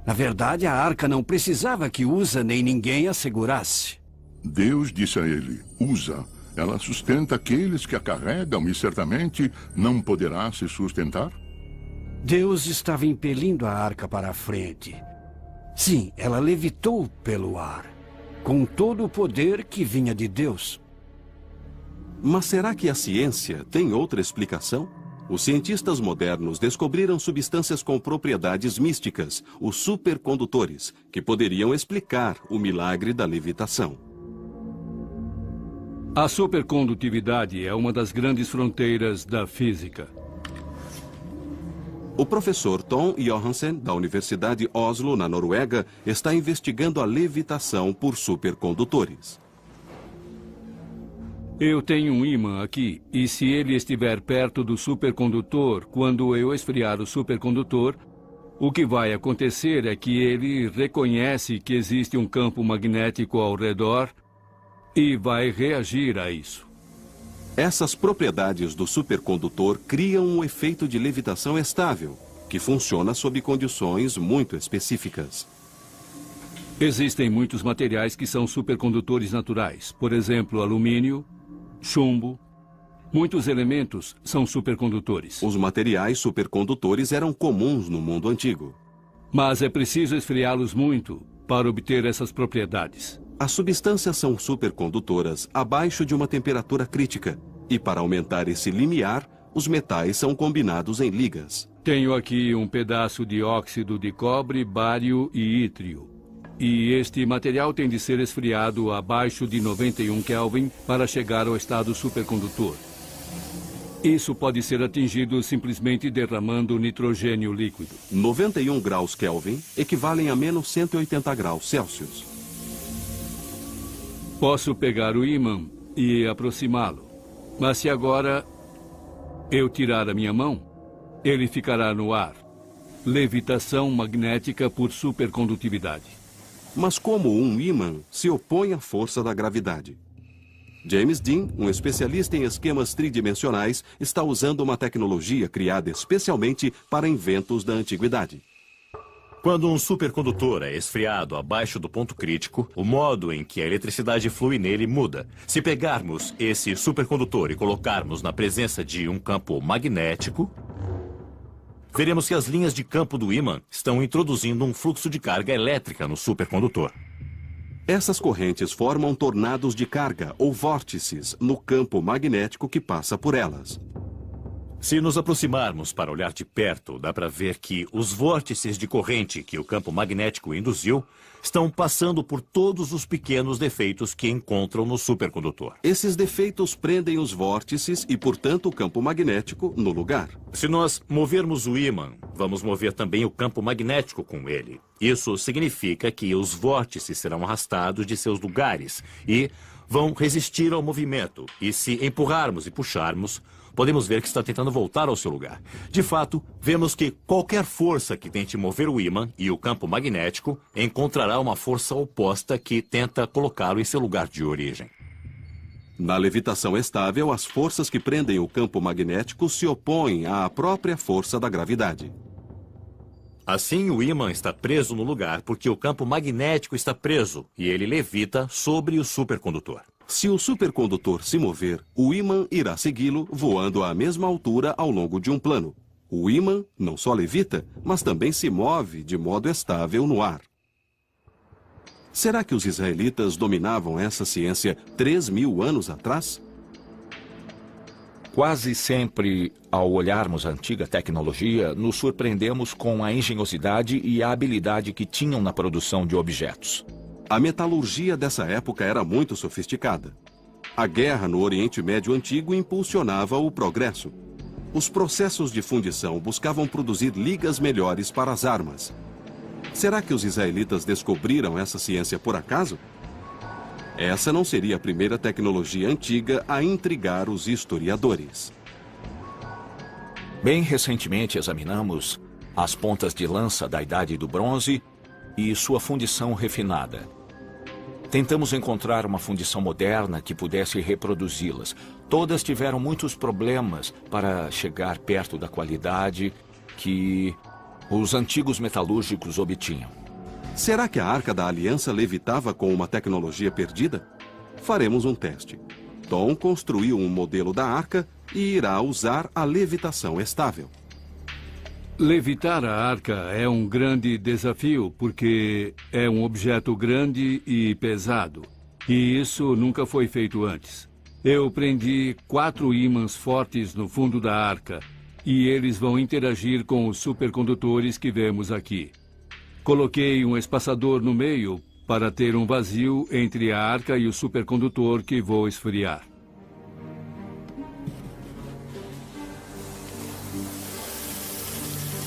Na verdade, a arca não precisava que Uza nem ninguém a segurasse. Deus disse a ele: Uza, ela sustenta aqueles que a carregam e certamente não poderá se sustentar? Deus estava impelindo a arca para a frente. Sim, ela levitou pelo ar, com todo o poder que vinha de Deus. Mas será que a ciência tem outra explicação? Os cientistas modernos descobriram substâncias com propriedades místicas, os supercondutores, que poderiam explicar o milagre da levitação. A supercondutividade é uma das grandes fronteiras da física. O professor Tom Johansen, da Universidade Oslo, na Noruega, está investigando a levitação por supercondutores. Eu tenho um ímã aqui, e se ele estiver perto do supercondutor, quando eu esfriar o supercondutor, o que vai acontecer é que ele reconhece que existe um campo magnético ao redor e vai reagir a isso. Essas propriedades do supercondutor criam um efeito de levitação estável, que funciona sob condições muito específicas. Existem muitos materiais que são supercondutores naturais, por exemplo, alumínio, chumbo. Muitos elementos são supercondutores. Os materiais supercondutores eram comuns no mundo antigo. Mas é preciso esfriá-los muito para obter essas propriedades. As substâncias são supercondutoras abaixo de uma temperatura crítica. E para aumentar esse limiar, os metais são combinados em ligas. Tenho aqui um pedaço de óxido de cobre, bário e ítrio. E este material tem de ser esfriado abaixo de 91 Kelvin para chegar ao estado supercondutor. Isso pode ser atingido simplesmente derramando nitrogênio líquido. 91 graus Kelvin equivalem a menos 180 graus Celsius. Posso pegar o ímã e aproximá-lo. Mas se agora eu tirar a minha mão, ele ficará no ar. Levitação magnética por supercondutividade. Mas como um ímã se opõe à força da gravidade? James Dean, um especialista em esquemas tridimensionais, está usando uma tecnologia criada especialmente para inventos da antiguidade. Quando um supercondutor é esfriado abaixo do ponto crítico, o modo em que a eletricidade flui nele muda. Se pegarmos esse supercondutor e colocarmos na presença de um campo magnético, veremos que as linhas de campo do ímã estão introduzindo um fluxo de carga elétrica no supercondutor. Essas correntes formam tornados de carga ou vórtices no campo magnético que passa por elas. Se nos aproximarmos para olhar de perto, dá para ver que os vórtices de corrente que o campo magnético induziu estão passando por todos os pequenos defeitos que encontram no supercondutor. Esses defeitos prendem os vórtices e, portanto, o campo magnético no lugar. Se nós movermos o ímã, vamos mover também o campo magnético com ele. Isso significa que os vórtices serão arrastados de seus lugares e vão resistir ao movimento. E se empurrarmos e puxarmos, podemos ver que está tentando voltar ao seu lugar. De fato, vemos que qualquer força que tente mover o ímã e o campo magnético encontrará uma força oposta que tenta colocá-lo em seu lugar de origem. Na levitação estável, as forças que prendem o campo magnético se opõem à própria força da gravidade. Assim, o ímã está preso no lugar porque o campo magnético está preso e ele levita sobre o supercondutor. Se o supercondutor se mover, o ímã irá segui-lo voando à mesma altura ao longo de um plano. O ímã não só levita, mas também se move de modo estável no ar. Será que os israelitas dominavam essa ciência 3.000 anos atrás? Quase sempre, ao olharmos a antiga tecnologia, nos surpreendemos com a engenhosidade e a habilidade que tinham na produção de objetos. A metalurgia dessa época era muito sofisticada. A guerra no Oriente Médio Antigo impulsionava o progresso. Os processos de fundição buscavam produzir ligas melhores para as armas. Será que os israelitas descobriram essa ciência por acaso? Essa não seria a primeira tecnologia antiga a intrigar os historiadores. Bem recentemente examinamos as pontas de lança da Idade do Bronze e sua fundição refinada. Tentamos encontrar uma fundição moderna que pudesse reproduzi-las. Todas tiveram muitos problemas para chegar perto da qualidade que os antigos metalúrgicos obtinham. Será que a Arca da Aliança levitava com uma tecnologia perdida? Faremos um teste. Tom construiu um modelo da arca e irá usar a levitação estável. Levitar a arca é um grande desafio porque é um objeto grande e pesado. E isso nunca foi feito antes. Eu prendi 4 ímãs fortes no fundo da arca e eles vão interagir com os supercondutores que vemos aqui. Coloquei um espaçador no meio para ter um vazio entre a arca e o supercondutor que vou esfriar.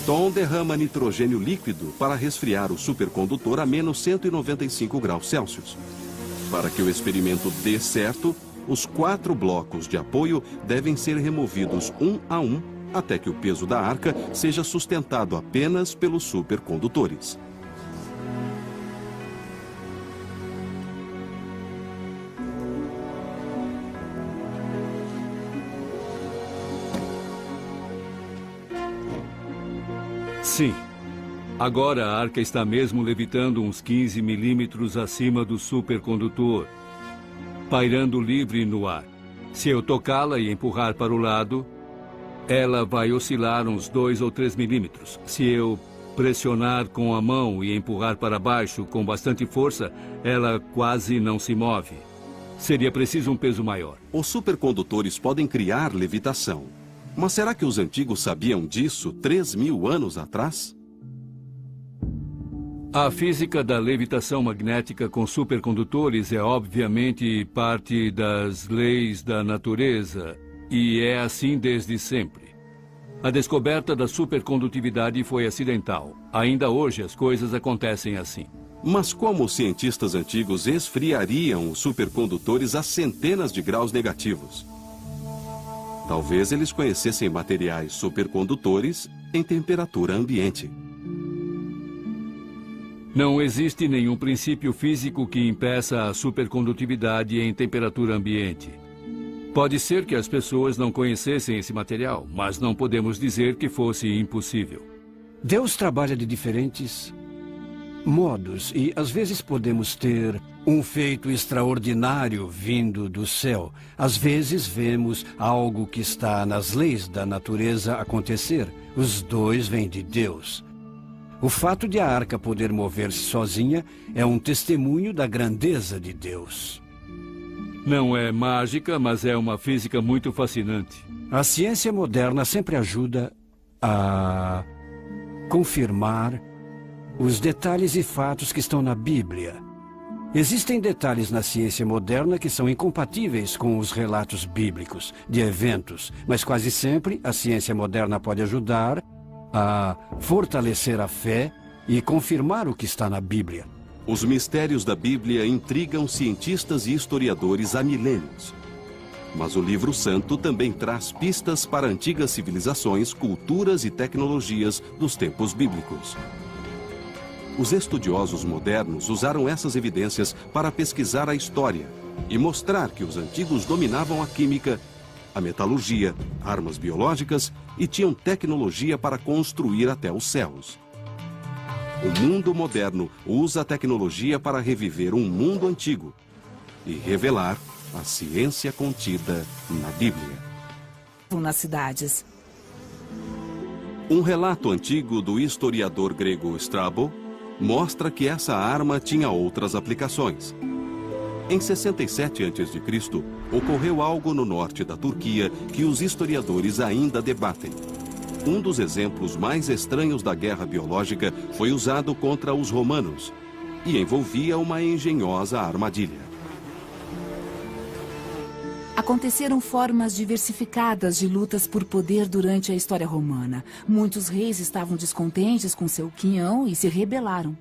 Tom derrama nitrogênio líquido para resfriar o supercondutor a menos 195 graus Celsius. Para que o experimento dê certo, os 4 blocos de apoio devem ser removidos um a um até que o peso da arca seja sustentado apenas pelos supercondutores. Sim. Agora a arca está mesmo levitando uns 15 milímetros acima do supercondutor, pairando livre no ar. Se eu tocá-la e empurrar para o lado, ela vai oscilar uns 2 ou 3 milímetros. Se eu pressionar com a mão e empurrar para baixo com bastante força, ela quase não se move. Seria preciso um peso maior. Os supercondutores podem criar levitação. Mas será que os antigos sabiam disso 3.000 anos atrás? A física da levitação magnética com supercondutores é obviamente parte das leis da natureza e é assim desde sempre. A descoberta da supercondutividade foi acidental. Ainda hoje as coisas acontecem assim. Mas como os cientistas antigos esfriariam os supercondutores a centenas de graus negativos? Talvez eles conhecessem materiais supercondutores em temperatura ambiente. Não existe nenhum princípio físico que impeça a supercondutividade em temperatura ambiente. Pode ser que as pessoas não conhecessem esse material, mas não podemos dizer que fosse impossível. Deus trabalha de diferentes modos e às vezes podemos ter um feito extraordinário vindo do céu. Às vezes vemos algo que está nas leis da natureza acontecer. Os dois vêm de Deus. O fato de a arca poder mover-se sozinha é um testemunho da grandeza de Deus. Não é mágica, mas é uma física muito fascinante. A ciência moderna sempre ajuda a confirmar os detalhes e fatos que estão na Bíblia. Existem detalhes na ciência moderna que são incompatíveis com os relatos bíblicos de eventos, mas quase sempre a ciência moderna pode ajudar a fortalecer a fé e confirmar o que está na Bíblia. Os mistérios da Bíblia intrigam cientistas e historiadores há milênios. Mas o Livro Santo também traz pistas para antigas civilizações, culturas e tecnologias dos tempos bíblicos. Os estudiosos modernos usaram essas evidências para pesquisar a história e mostrar que os antigos dominavam a química, a metalurgia, armas biológicas e tinham tecnologia para construir até os céus. O mundo moderno usa a tecnologia para reviver um mundo antigo e revelar a ciência contida na Bíblia. Nas cidades. Um relato antigo do historiador grego Strabo mostra que essa arma tinha outras aplicações. Em 67 a.C., ocorreu algo no norte da Turquia que os historiadores ainda debatem. Um dos exemplos mais estranhos da guerra biológica foi usado contra os romanos e envolvia uma engenhosa armadilha. Aconteceram formas diversificadas de lutas por poder durante a história romana. Muitos reis estavam descontentes com seu quinhão e se rebelaram.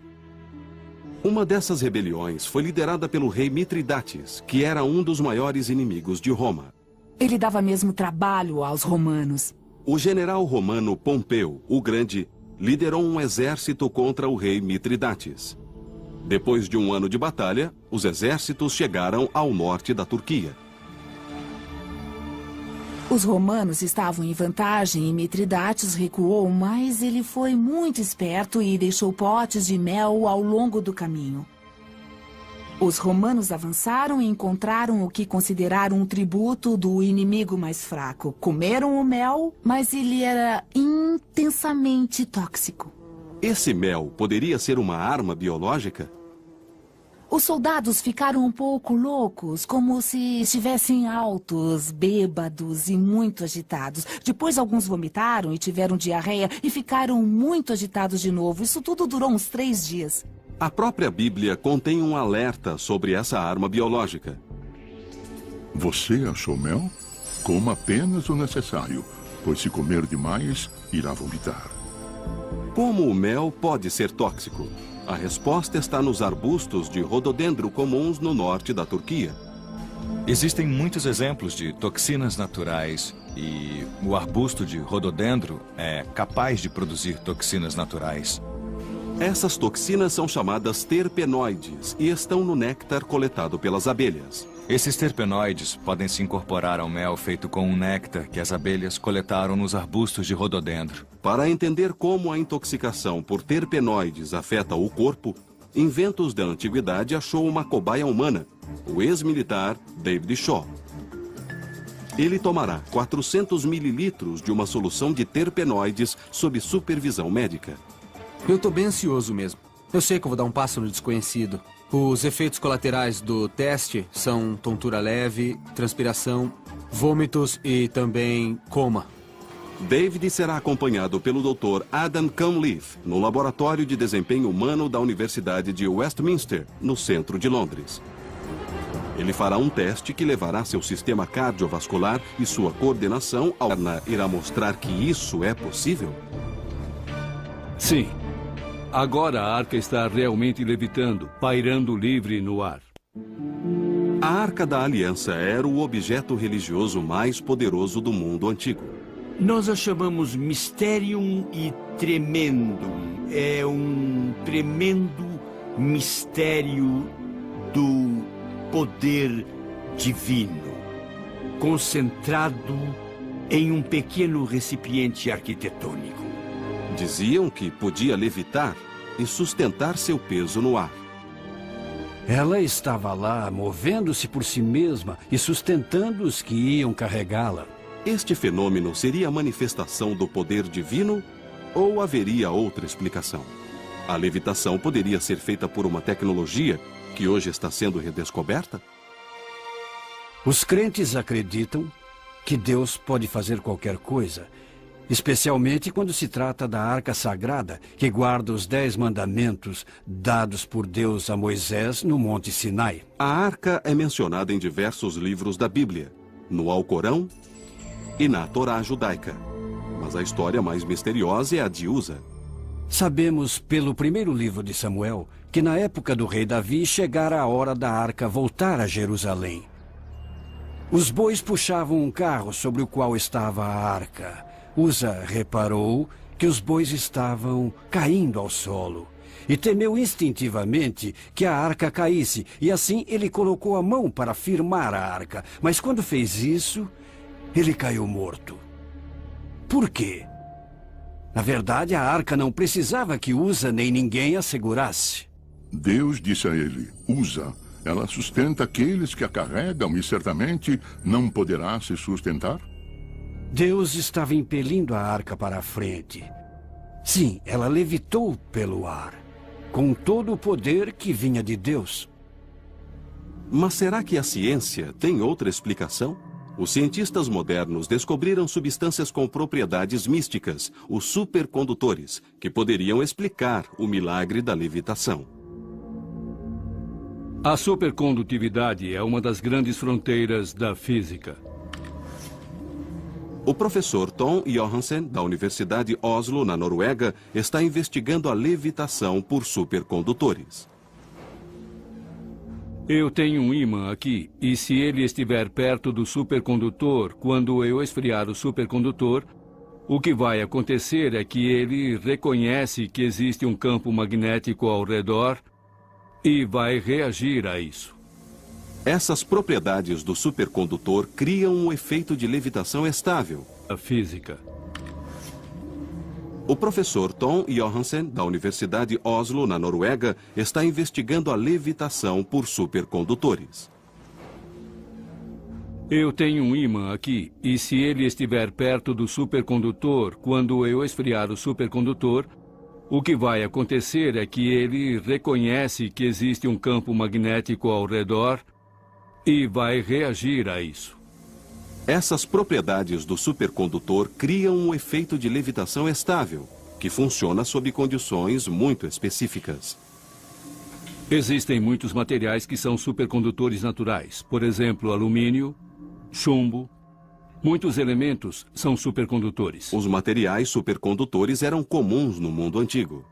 Uma dessas rebeliões foi liderada pelo rei Mitridates, que era um dos maiores inimigos de Roma. Ele dava mesmo trabalho aos romanos. O general romano Pompeu, o Grande, liderou um exército contra o rei Mitridates. Depois de um ano de batalha, os exércitos chegaram ao norte da Turquia. Os romanos estavam em vantagem e Mitridates recuou, mas ele foi muito esperto e deixou potes de mel ao longo do caminho. Os romanos avançaram e encontraram o que consideraram um tributo do inimigo mais fraco. Comeram o mel, mas ele era intensamente tóxico. Esse mel poderia ser uma arma biológica? Os soldados ficaram um pouco loucos, como se estivessem altos, bêbados e muito agitados. Depois alguns vomitaram e tiveram diarreia e ficaram muito agitados de novo. Isso tudo durou uns 3 dias. A própria Bíblia contém um alerta sobre essa arma biológica. Você achou mel? Coma apenas o necessário, pois se comer demais, irá vomitar. Como o mel pode ser tóxico? A resposta está nos arbustos de rododendro comuns no norte da Turquia. Existem muitos exemplos de toxinas naturais e o arbusto de rododendro é capaz de produzir toxinas naturais. Essas toxinas são chamadas terpenoides e estão no néctar coletado pelas abelhas. Esses terpenoides podem se incorporar ao mel feito com um néctar que as abelhas coletaram nos arbustos de rododendro. Para entender como a intoxicação por terpenoides afeta o corpo, Inventos da Antiguidade achou uma cobaia humana, o ex-militar David Shaw. Ele tomará 400 mililitros de uma solução de terpenoides sob supervisão médica. Eu tô bem ansioso mesmo. Eu sei que eu vou dar um passo no desconhecido. Os efeitos colaterais do teste são tontura leve, transpiração, vômitos e também coma. David será acompanhado pelo Dr. Adam Cunliffe, no Laboratório de Desempenho Humano da Universidade de Westminster, no centro de Londres. Ele fará um teste que levará seu sistema cardiovascular e sua coordenação ao... Irá mostrar que isso é possível? Sim. Agora a arca está realmente levitando, pairando livre no ar. A Arca da Aliança era o objeto religioso mais poderoso do mundo antigo. Nós a chamamos Mysterium e Tremendum. É um tremendo mistério do poder divino, concentrado em um pequeno recipiente arquitetônico. Diziam que podia levitar e sustentar seu peso no ar. Ela estava lá, movendo-se por si mesma e sustentando os que iam carregá-la. Este fenômeno seria a manifestação do poder divino ou haveria outra explicação? A levitação poderia ser feita por uma tecnologia que hoje está sendo redescoberta? Os crentes acreditam que Deus pode fazer qualquer coisa, especialmente quando se trata da Arca Sagrada, que guarda os 10 mandamentos dados por Deus a Moisés no Monte Sinai. A Arca é mencionada em diversos livros da Bíblia, no Alcorão e na Torá judaica. Mas a história mais misteriosa é a de Uza. Sabemos pelo primeiro livro de Samuel que na época do rei Davi chegara a hora da arca voltar a Jerusalém. Os bois puxavam um carro sobre o qual estava a arca. Uza reparou que os bois estavam caindo ao solo e temeu instintivamente que a arca caísse, e assim ele colocou a mão para firmar a arca. Mas quando fez isso, ele caiu morto. Por quê? Na verdade, a arca não precisava que Usa nem ninguém a segurasse. Deus disse a ele, Usa, ela sustenta aqueles que a carregam e certamente não poderá se sustentar? Deus estava impelindo a arca para a frente. Sim, ela levitou pelo ar, com todo o poder que vinha de Deus. Mas será que a ciência tem outra explicação? Os cientistas modernos descobriram substâncias com propriedades místicas, os supercondutores, que poderiam explicar o milagre da levitação. A supercondutividade é uma das grandes fronteiras da física. O professor Tom Johansen, da Universidade Oslo, na Noruega, está investigando a levitação por supercondutores. Eu tenho um ímã aqui, e se ele estiver perto do supercondutor, quando eu esfriar o supercondutor, o que vai acontecer é que ele reconhece que existe um campo magnético ao redor e vai reagir a isso. Essas propriedades do supercondutor criam um efeito de levitação estável. A física. O professor Tom Johansen, da Universidade Oslo, na Noruega, está investigando a levitação por supercondutores. Eu tenho um ímã aqui, e se ele estiver perto do supercondutor, quando eu esfriar o supercondutor, o que vai acontecer é que ele reconhece que existe um campo magnético ao redor e vai reagir a isso. Essas propriedades do supercondutor criam um efeito de levitação estável, que funciona sob condições muito específicas. Existem muitos materiais que são supercondutores naturais. Por exemplo, alumínio, chumbo. Muitos elementos são supercondutores. Os materiais supercondutores eram comuns no mundo antigo.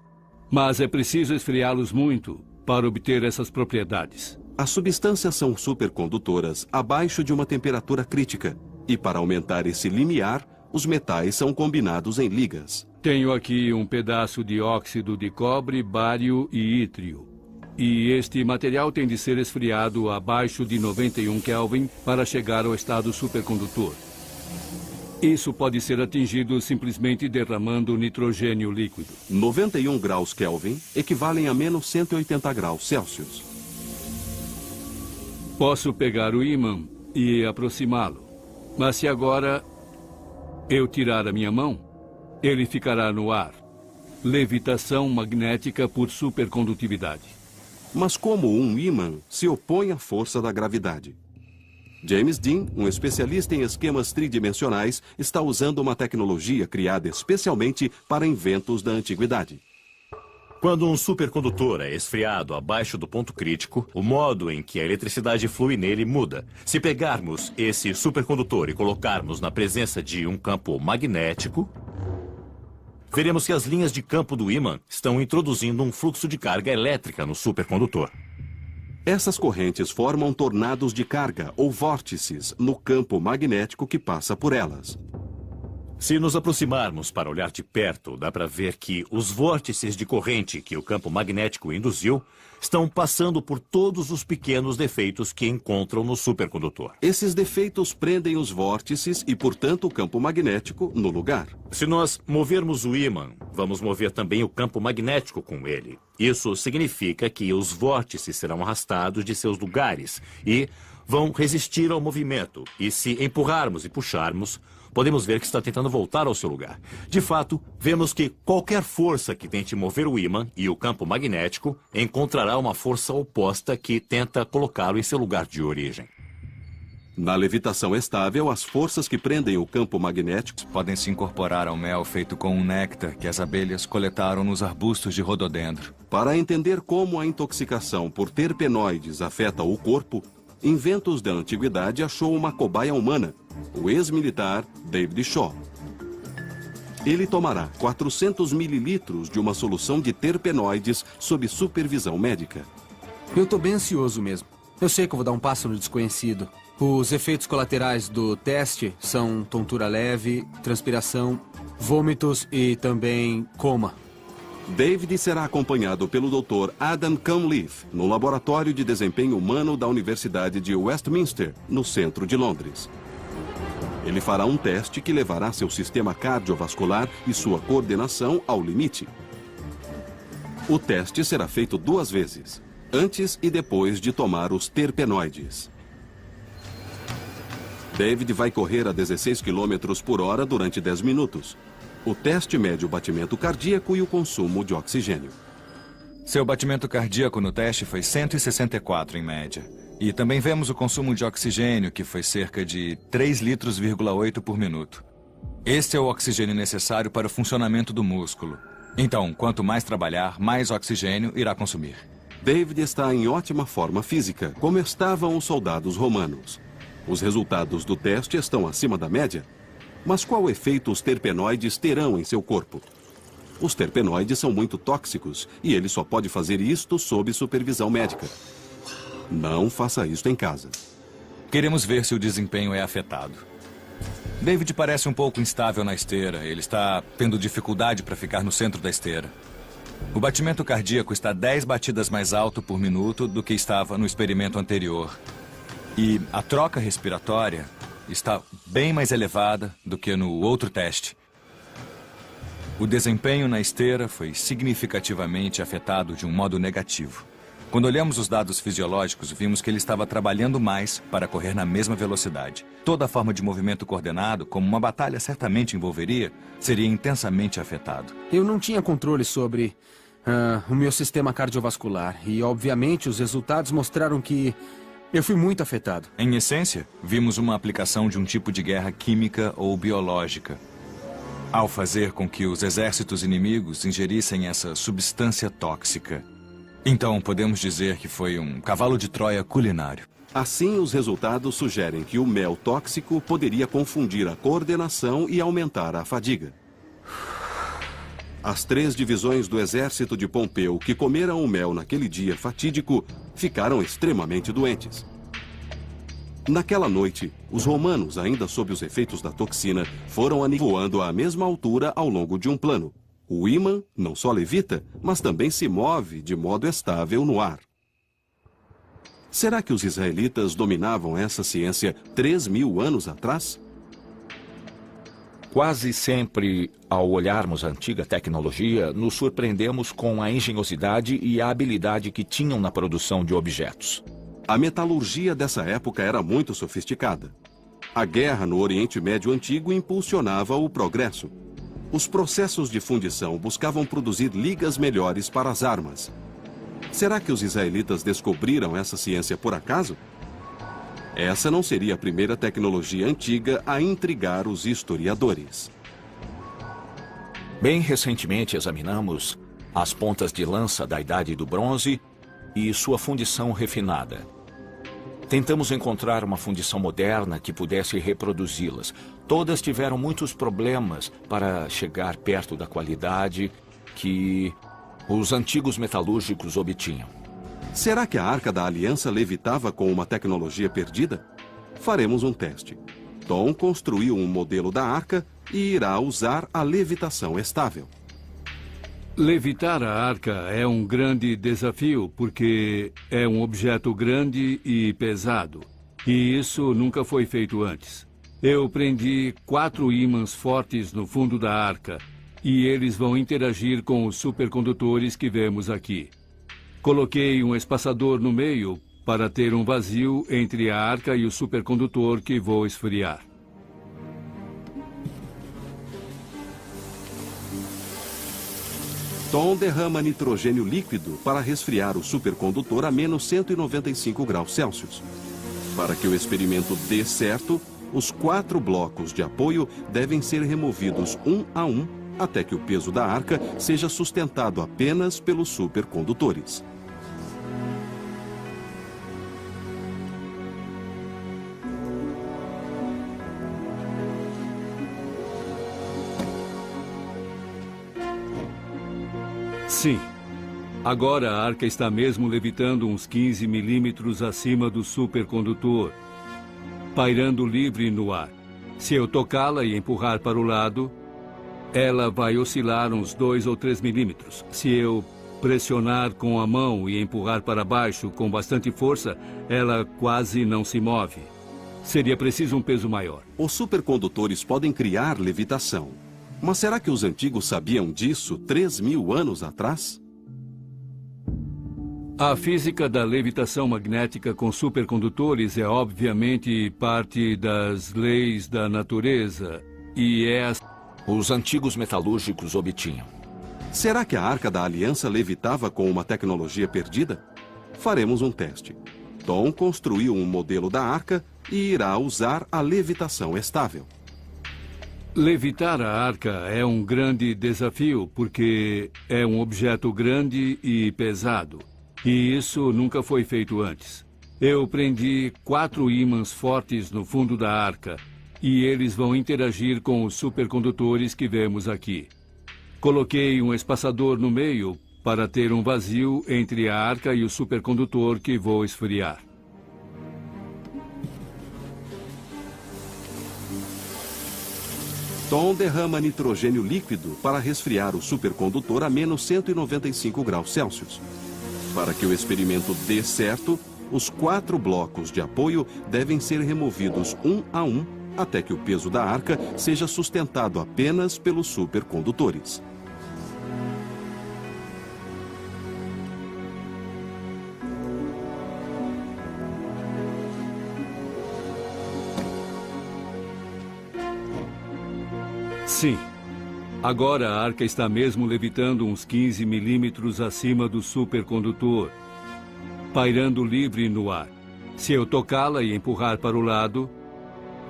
Mas é preciso esfriá-los muito para obter essas propriedades. As substâncias são supercondutoras abaixo de uma temperatura crítica. E para aumentar esse limiar, os metais são combinados em ligas. Tenho aqui um pedaço de óxido de cobre, bário e ítrio. E este material tem de ser esfriado abaixo de 91 Kelvin para chegar ao estado supercondutor. Isso pode ser atingido simplesmente derramando nitrogênio líquido. 91 graus Kelvin equivalem a menos 180 graus Celsius. Posso pegar o ímã e aproximá-lo. Mas se agora eu tirar a minha mão, ele ficará no ar. Levitação magnética por supercondutividade. Mas como um ímã se opõe à força da gravidade? James Dean, um especialista em esquemas tridimensionais, está usando uma tecnologia criada especialmente para inventos da antiguidade. Quando um supercondutor é esfriado abaixo do ponto crítico, o modo em que a eletricidade flui nele muda. Se pegarmos esse supercondutor e colocarmos na presença de um campo magnético, veremos que as linhas de campo do ímã estão introduzindo um fluxo de carga elétrica no supercondutor. Essas correntes formam tornados de carga ou vórtices no campo magnético que passa por elas. Se nos aproximarmos para olhar de perto, dá para ver que os vórtices de corrente que o campo magnético induziu estão passando por todos os pequenos defeitos que encontram no supercondutor. Esses defeitos prendem os vórtices e, portanto, o campo magnético no lugar. Se nós movermos o ímã, vamos mover também o campo magnético com ele. Isso significa que os vórtices serão arrastados de seus lugares e vão resistir ao movimento. E se empurrarmos e puxarmos, podemos ver que está tentando voltar ao seu lugar. De fato, vemos que qualquer força que tente mover o ímã e o campo magnético encontrará uma força oposta que tenta colocá-lo em seu lugar de origem. Na levitação estável, as forças que prendem o campo magnético podem se incorporar ao mel feito com um néctar que as abelhas coletaram nos arbustos de rododendro. Para entender como a intoxicação por terpenoides afeta o corpo, Inventos da Antiguidade achou uma cobaia humana, o ex-militar David Shaw. Ele tomará 400 mililitros de uma solução de terpenoides sob supervisão médica. Eu tô bem ansioso mesmo. Eu sei que eu vou dar um passo no desconhecido. Os efeitos colaterais do teste são tontura leve, transpiração, vômitos e também coma. David será acompanhado pelo Dr. Adam Cunliffe, no Laboratório de Desempenho Humano da Universidade de Westminster, no centro de Londres. Ele fará um teste que levará seu sistema cardiovascular e sua coordenação ao limite. O teste será feito 2 vezes, antes e depois de tomar os terpenoides. David vai correr a 16 km por hora durante 10 minutos. O teste mede o batimento cardíaco e o consumo de oxigênio. Seu batimento cardíaco no teste foi 164 em média. E também vemos o consumo de oxigênio, que foi cerca de 3,8 litros por minuto. Este é o oxigênio necessário para o funcionamento do músculo. Então, quanto mais trabalhar, mais oxigênio irá consumir. David está em ótima forma física, como estavam os soldados romanos. Os resultados do teste estão acima da média. Mas qual efeito os terpenoides terão em seu corpo? Os terpenoides são muito tóxicos e ele só pode fazer isto sob supervisão médica. Não faça isto em casa. Queremos ver se o desempenho é afetado. David parece um pouco instável na esteira. Ele está tendo dificuldade para ficar no centro da esteira. O batimento cardíaco está 10 batidas mais alto por minuto do que estava no experimento anterior. E a troca respiratória está bem mais elevada do que no outro teste. O desempenho na esteira foi significativamente afetado de um modo negativo. Quando olhamos os dados fisiológicos, vimos que ele estava trabalhando mais para correr na mesma velocidade. Toda forma de movimento coordenado, como uma batalha certamente envolveria, seria intensamente afetado. Eu não tinha controle sobre o meu sistema cardiovascular e, obviamente, os resultados mostraram que eu fui muito afetado. Em essência, vimos uma aplicação de um tipo de guerra química ou biológica, ao fazer com que os exércitos inimigos ingerissem essa substância tóxica. Então, podemos dizer que foi um cavalo de Troia culinário. Assim, os resultados sugerem que o mel tóxico poderia confundir a coordenação e aumentar a fadiga. As 3 divisões do exército de Pompeu que comeram o mel naquele dia fatídico ficaram extremamente doentes. Naquela noite, os romanos, ainda sob os efeitos da toxina, foram voando à mesma altura ao longo de um plano. O ímã não só levita, mas também se move de modo estável no ar. Será que os israelitas dominavam essa ciência 3.000 anos atrás? Quase sempre, ao olharmos a antiga tecnologia, nos surpreendemos com a engenhosidade e a habilidade que tinham na produção de objetos. A metalurgia dessa época era muito sofisticada. A guerra no Oriente Médio Antigo impulsionava o progresso. Os processos de fundição buscavam produzir ligas melhores para as armas. Será que os israelitas descobriram essa ciência por acaso? Essa não seria a primeira tecnologia antiga a intrigar os historiadores. Bem recentemente examinamos as pontas de lança da Idade do Bronze e sua fundição refinada. Tentamos encontrar uma fundição moderna que pudesse reproduzi-las. Todas tiveram muitos problemas para chegar perto da qualidade que os antigos metalúrgicos obtinham. Será que a Arca da Aliança levitava com uma tecnologia perdida? Faremos um teste. Tom construiu um modelo da arca e irá usar a levitação estável. Levitar a arca é um grande desafio porque é um objeto grande e pesado. E isso nunca foi feito antes. Eu prendi 4 ímãs fortes no fundo da arca e eles vão interagir com os supercondutores que vemos aqui. Coloquei um espaçador no meio para ter um vazio entre a arca e o supercondutor que vou esfriar. Tom derrama nitrogênio líquido para resfriar o supercondutor a menos 195 graus Celsius. Para que o experimento dê certo, os 4 blocos de apoio devem ser removidos um a um até que o peso da arca seja sustentado apenas pelos supercondutores. Sim. Agora a arca está mesmo levitando uns 15 milímetros acima do supercondutor, pairando livre no ar. Se eu tocá-la e empurrar para o lado, ela vai oscilar uns 2 ou 3 milímetros. Se eu pressionar com a mão e empurrar para baixo com bastante força, ela quase não se move. Seria preciso um peso maior. Os supercondutores podem criar levitação. Mas será que os antigos sabiam disso 3.000 anos atrás? A física da levitação magnética com supercondutores é obviamente parte das leis da natureza e é... Os antigos metalúrgicos obtinham. Será que a Arca da Aliança levitava com uma tecnologia perdida? Faremos um teste. Tom construiu um modelo da Arca e irá usar a levitação estável. Levitar a arca é um grande desafio porque é um objeto grande e pesado. E isso nunca foi feito antes. Eu prendi 4 ímãs fortes no fundo da arca e eles vão interagir com os supercondutores que vemos aqui. Coloquei um espaçador no meio para ter um vazio entre a arca e o supercondutor que vou esfriar. Tom derrama nitrogênio líquido para resfriar o supercondutor a menos 195 graus Celsius. Para que o experimento dê certo, os 4 blocos de apoio devem ser removidos um a um até que o peso da arca seja sustentado apenas pelos supercondutores. Sim. Agora a arca está mesmo levitando uns 15 milímetros acima do supercondutor, pairando livre no ar. Se eu tocá-la e empurrar para o lado,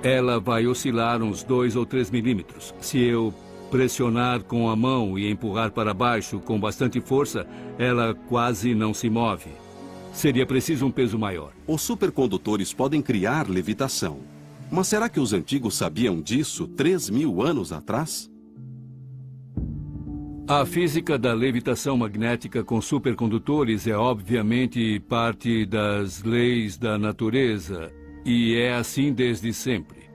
ela vai oscilar uns 2 ou 3 milímetros. Se eu pressionar com a mão e empurrar para baixo com bastante força, ela quase não se move. Seria preciso um peso maior. Os supercondutores podem criar levitação. Mas será que os antigos sabiam disso 3.000 anos atrás? A física da levitação magnética com supercondutores é obviamente parte das leis da natureza e é assim desde sempre.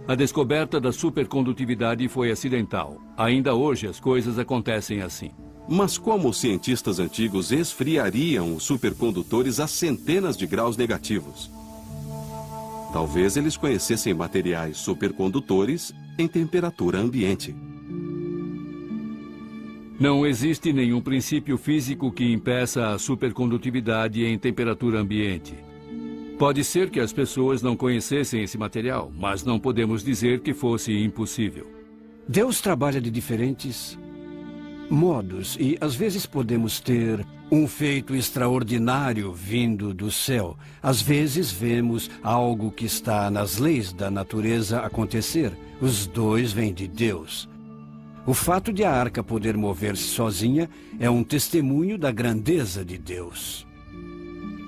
A descoberta da supercondutividade foi acidental. Ainda hoje as coisas acontecem assim. Mas como os cientistas antigos esfriariam os supercondutores a centenas de graus negativos? Talvez eles conhecessem materiais supercondutores em temperatura ambiente. Não existe nenhum princípio físico que impeça a supercondutividade em temperatura ambiente. Pode ser que as pessoas não conhecessem esse material, mas não podemos dizer que fosse impossível. Deus trabalha de diferentes modos e às vezes podemos ter um feito extraordinário vindo do céu. Às vezes vemos algo que está nas leis da natureza acontecer. Os dois vêm de Deus. O fato de a arca poder mover-se sozinha é um testemunho da grandeza de Deus.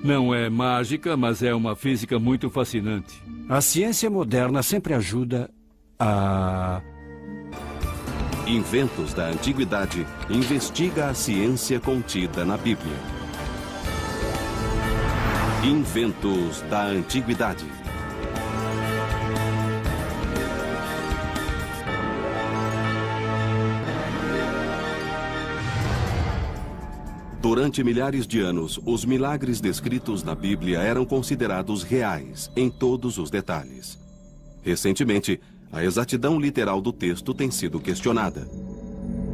Não é mágica, mas é uma física muito fascinante. A ciência moderna sempre ajuda a... Inventos da Antiguidade investiga a ciência contida na Bíblia. Inventos da Antiguidade. Durante milhares de anos, os milagres descritos na Bíblia eram considerados reais em todos os detalhes. Recentemente, a exatidão literal do texto tem sido questionada.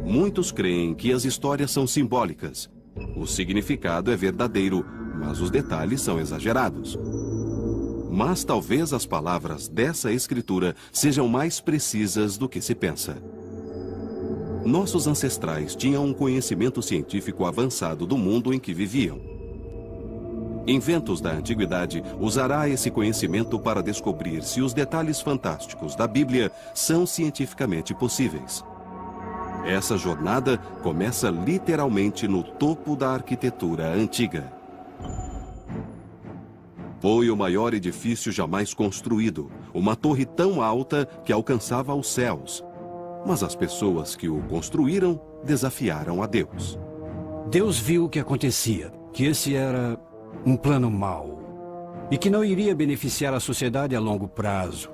Muitos creem que as histórias são simbólicas. O significado é verdadeiro, mas os detalhes são exagerados. Mas talvez as palavras dessa escritura sejam mais precisas do que se pensa. Nossos ancestrais tinham um conhecimento científico avançado do mundo em que viviam. Inventos da Antiguidade usará esse conhecimento para descobrir se os detalhes fantásticos da Bíblia são cientificamente possíveis. Essa jornada começa literalmente no topo da arquitetura antiga. Foi o maior edifício jamais construído, uma torre tão alta que alcançava os céus. Mas as pessoas que o construíram desafiaram a Deus. Deus viu o que acontecia, que esse era um plano mau e que não iria beneficiar a sociedade a longo prazo.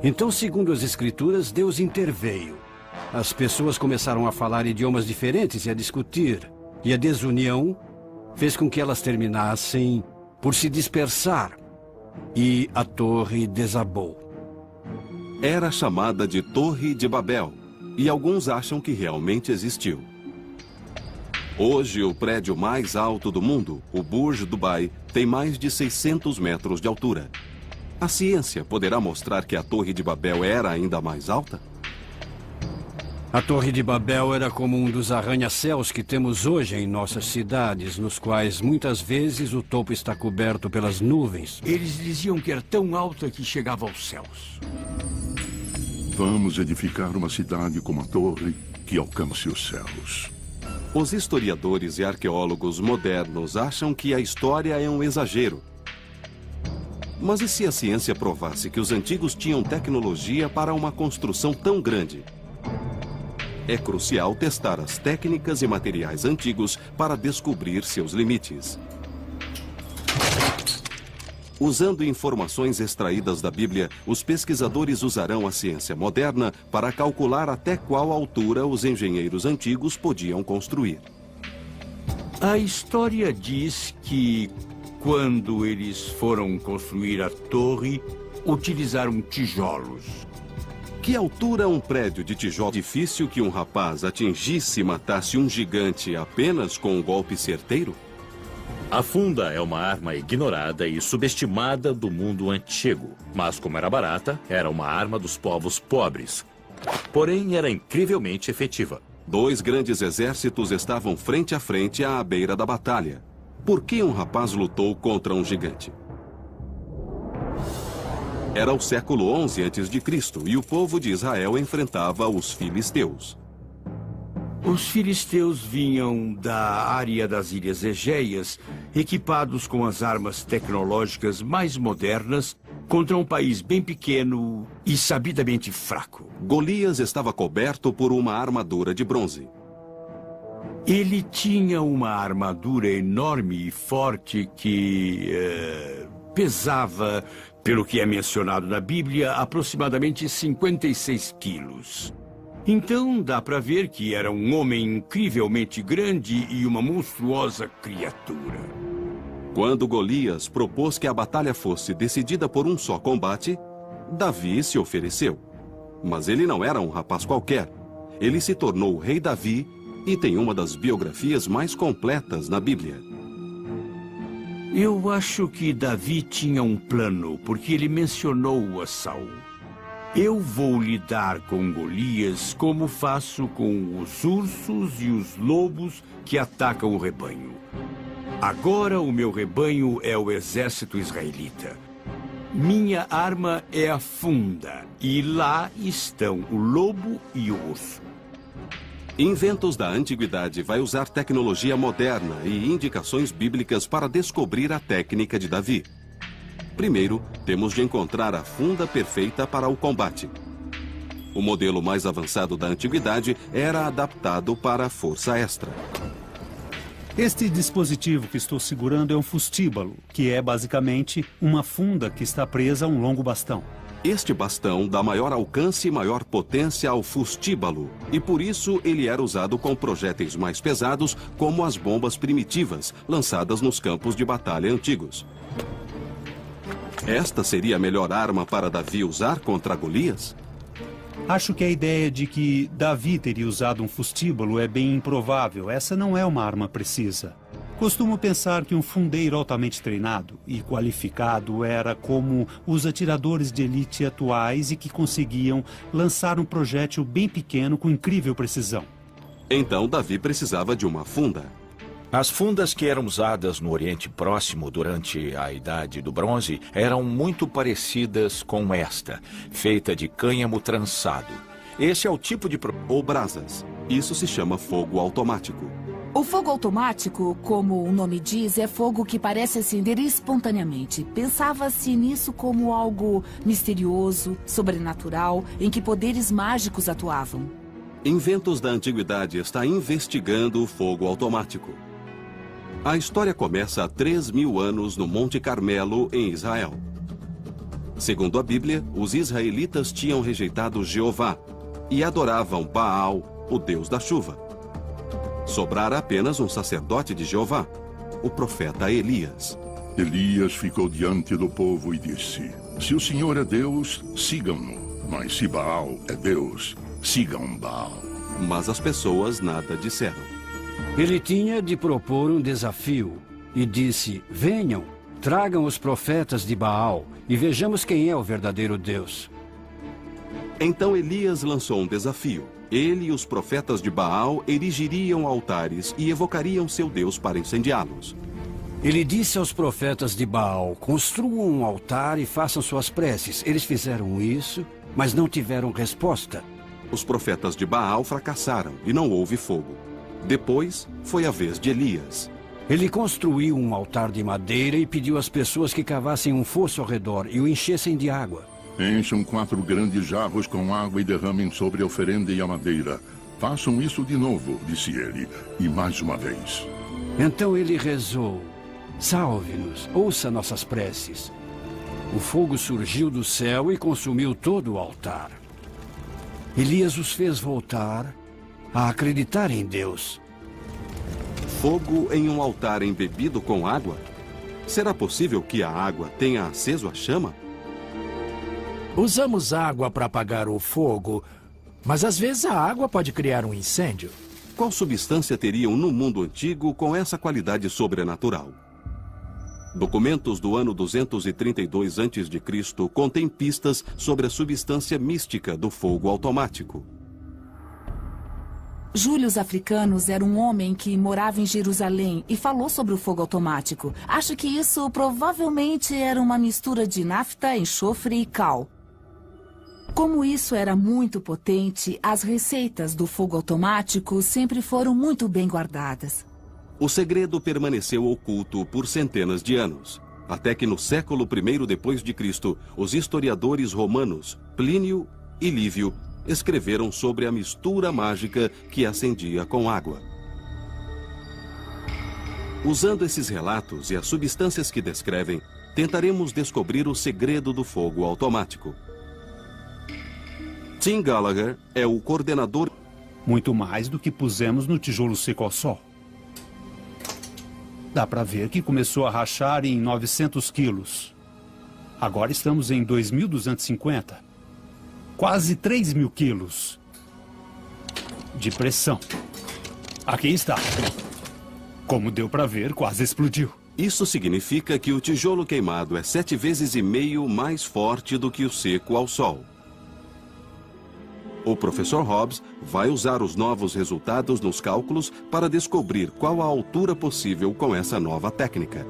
Então, segundo as Escrituras, Deus interveio. As pessoas começaram a falar idiomas diferentes e a discutir, e a desunião fez com que elas terminassem por se dispersar. e a torre desabou. Era chamada de Torre de Babel, e alguns acham que realmente existiu. Hoje, o prédio mais alto do mundo, o Burj Dubai, tem mais de 600 metros de altura. A ciência poderá mostrar que a Torre de Babel era ainda mais alta? A Torre de Babel era como um dos arranha-céus que temos hoje em nossas cidades, nos quais muitas vezes o topo está coberto pelas nuvens. Eles diziam que era tão alta que chegava aos céus. Vamos edificar uma cidade com uma torre que alcance os céus. Os historiadores e arqueólogos modernos acham que a história é um exagero. Mas e se a ciência provasse que os antigos tinham tecnologia para uma construção tão grande? É crucial testar as técnicas e materiais antigos para descobrir seus limites. Usando informações extraídas da Bíblia, os pesquisadores usarão a ciência moderna para calcular até qual altura os engenheiros antigos podiam construir. A história diz que, quando eles foram construir a torre, utilizaram tijolos. Que altura um prédio de tijolo difícil que um rapaz atingisse e matasse um gigante apenas com um golpe certeiro? A funda é uma arma ignorada e subestimada do mundo antigo, mas como era barata, era uma arma dos povos pobres. Porém, era incrivelmente efetiva. 2 grandes exércitos estavam frente a frente à beira da batalha. Por que um rapaz lutou contra um gigante? Era o século 11 a.C. e o povo de Israel enfrentava os filisteus. Os filisteus vinham da área das Ilhas Egeias, equipados com as armas tecnológicas mais modernas, contra um país bem pequeno e sabidamente fraco. Golias estava coberto por uma armadura de bronze. Ele tinha uma armadura enorme e forte que pesava, pelo que é mencionado na Bíblia, aproximadamente 56 quilos. Então dá para ver que era um homem incrivelmente grande e uma monstruosa criatura. Quando Golias propôs que a batalha fosse decidida por um só combate, Davi se ofereceu. Mas ele não era um rapaz qualquer. Ele se tornou o rei Davi e tem uma das biografias mais completas na Bíblia. Eu acho que Davi tinha um plano, porque ele mencionou a Saul. Eu vou lidar com Golias como faço com os ursos e os lobos que atacam o rebanho. Agora o meu rebanho é o exército israelita. Minha arma é a funda, e lá estão o lobo e o urso. Inventos da Antiguidade vai usar tecnologia moderna e indicações bíblicas para descobrir a técnica de Davi. Primeiro, temos de encontrar a funda perfeita para o combate. O modelo mais avançado da Antiguidade era adaptado para a força extra. Este dispositivo que estou segurando é um fustíbalo, que é basicamente uma funda que está presa a um longo bastão. Este bastão dá maior alcance e maior potência ao fustíbalo, e por isso ele era usado com projéteis mais pesados, como as bombas primitivas, lançadas nos campos de batalha antigos. Esta seria a melhor arma para Davi usar contra Golias? Acho que a ideia de que Davi teria usado um fustíbalo é bem improvável. Essa não é uma arma precisa. Costumo pensar que um fundeiro altamente treinado e qualificado era como os atiradores de elite atuais e que conseguiam lançar um projétil bem pequeno com incrível precisão. Então Davi precisava de uma funda. As fundas que eram usadas no Oriente Próximo durante a Idade do Bronze eram muito parecidas com esta, feita de cânhamo trançado. Esse é o tipo de... Ou brasas. Isso se chama fogo automático. O fogo automático, como o nome diz, é fogo que parece acender espontaneamente. Pensava-se nisso como algo misterioso, sobrenatural, em que poderes mágicos atuavam. Inventos da Antiguidade está investigando o fogo automático. A história começa há 3.000 anos no Monte Carmelo, em Israel. Segundo a Bíblia, os israelitas tinham rejeitado Jeová e adoravam Baal, o deus da chuva. Sobrara apenas um sacerdote de Jeová, o profeta Elias. Elias ficou diante do povo e disse: se o Senhor é Deus, sigam-no. Mas se Baal é Deus, sigam Baal. Mas as pessoas nada disseram. Ele tinha de propor um desafio e disse: venham, tragam os profetas de Baal e vejamos quem é o verdadeiro Deus. Então Elias lançou um desafio. Ele e os profetas de Baal erigiriam altares e evocariam seu Deus para incendiá-los. Ele disse aos profetas de Baal: construam um altar e façam suas preces. Eles fizeram isso, mas não tiveram resposta. Os profetas de Baal fracassaram e não houve fogo. Depois, foi a vez de Elias. Ele construiu um altar de madeira e pediu às pessoas que cavassem um fosso ao redor e o enchessem de água. Encham 4 grandes jarros com água e derramem sobre a oferenda e a madeira. Façam isso de novo, disse ele, e mais uma vez. Então ele rezou: salve-nos, ouça nossas preces. O fogo surgiu do céu e consumiu todo o altar. Elias os fez voltar a acreditar em Deus. Fogo em um altar embebido com água? Será possível que a água tenha aceso a chama? Usamos água para apagar o fogo, mas às vezes a água pode criar um incêndio. Qual substância teriam no mundo antigo com essa qualidade sobrenatural? Documentos do ano 232 a.C. contêm pistas sobre a substância mística do fogo automático. Júlio Africanus era um homem que morava em Jerusalém e falou sobre o fogo automático. Acho que isso provavelmente era uma mistura de nafta, enxofre e cal. Como isso era muito potente, as receitas do fogo automático sempre foram muito bem guardadas. O segredo permaneceu oculto por centenas de anos, até que no século I d.C., os historiadores romanos Plínio e Lívio escreveram sobre a mistura mágica que acendia com água. Usando esses relatos e as substâncias que descrevem, tentaremos descobrir o segredo do fogo automático. Tim Gallagher é o coordenador... Muito mais do que pusemos no tijolo seco ao sol. Dá para ver que começou a rachar em 900 quilos. Agora estamos em 2.250. Quase 3.000 quilos de pressão. Aqui está. Como deu para ver, quase explodiu. Isso significa que o tijolo queimado é 7,5 vezes mais forte do que o seco ao sol. O professor Hobbs vai usar os novos resultados nos cálculos para descobrir qual a altura possível com essa nova técnica.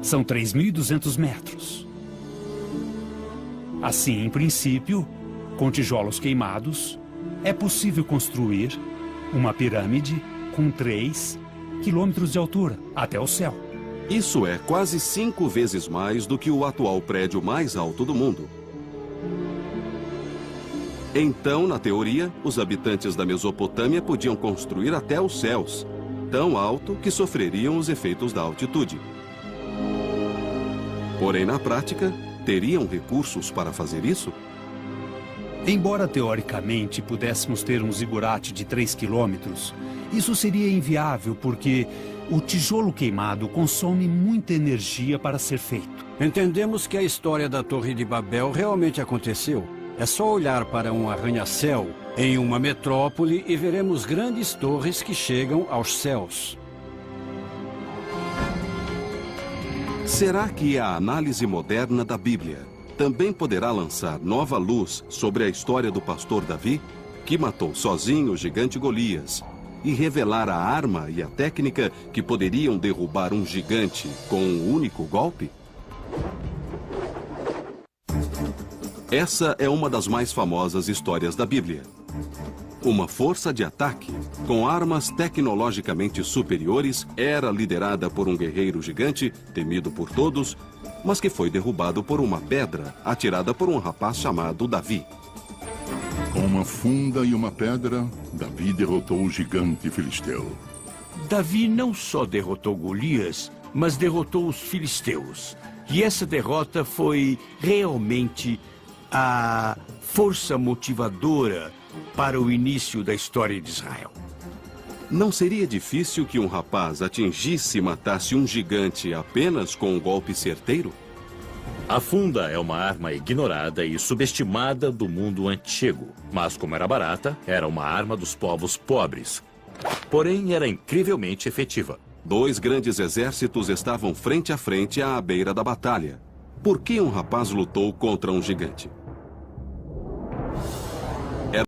São 3.200 metros. Assim, em princípio, com tijolos queimados, é possível construir uma pirâmide com 3 quilômetros de altura até o céu. Isso é quase 5 vezes mais do que o atual prédio mais alto do mundo. Então, na teoria, os habitantes da Mesopotâmia podiam construir até os céus, tão alto que sofreriam os efeitos da altitude. Porém, na prática, teriam recursos para fazer isso? Embora teoricamente pudéssemos ter um zigurate de 3 quilômetros, isso seria inviável porque o tijolo queimado consome muita energia para ser feito. Entendemos que a história da Torre de Babel realmente aconteceu. É só olhar para um arranha-céu em uma metrópole e veremos grandes torres que chegam aos céus. Será que a análise moderna da Bíblia também poderá lançar nova luz sobre a história do pastor Davi, que matou sozinho o gigante Golias, e revelar a arma e a técnica que poderiam derrubar um gigante com um único golpe? Essa é uma das mais famosas histórias da Bíblia. Uma força de ataque, com armas tecnologicamente superiores, era liderada por um guerreiro gigante, temido por todos, mas que foi derrubado por uma pedra atirada por um rapaz chamado Davi. Com uma funda e uma pedra, Davi derrotou o gigante filisteu. Davi não só derrotou Golias, mas derrotou os filisteus. E essa derrota foi realmente a força motivadora para o início da história de Israel. Não seria difícil que um rapaz atingisse e matasse um gigante apenas com um golpe certeiro? A funda é uma arma ignorada e subestimada do mundo antigo. Mas como era barata, era uma arma dos povos pobres. Porém, era incrivelmente efetiva. 2 grandes exércitos estavam frente a frente à beira da batalha. Por que um rapaz lutou contra um gigante?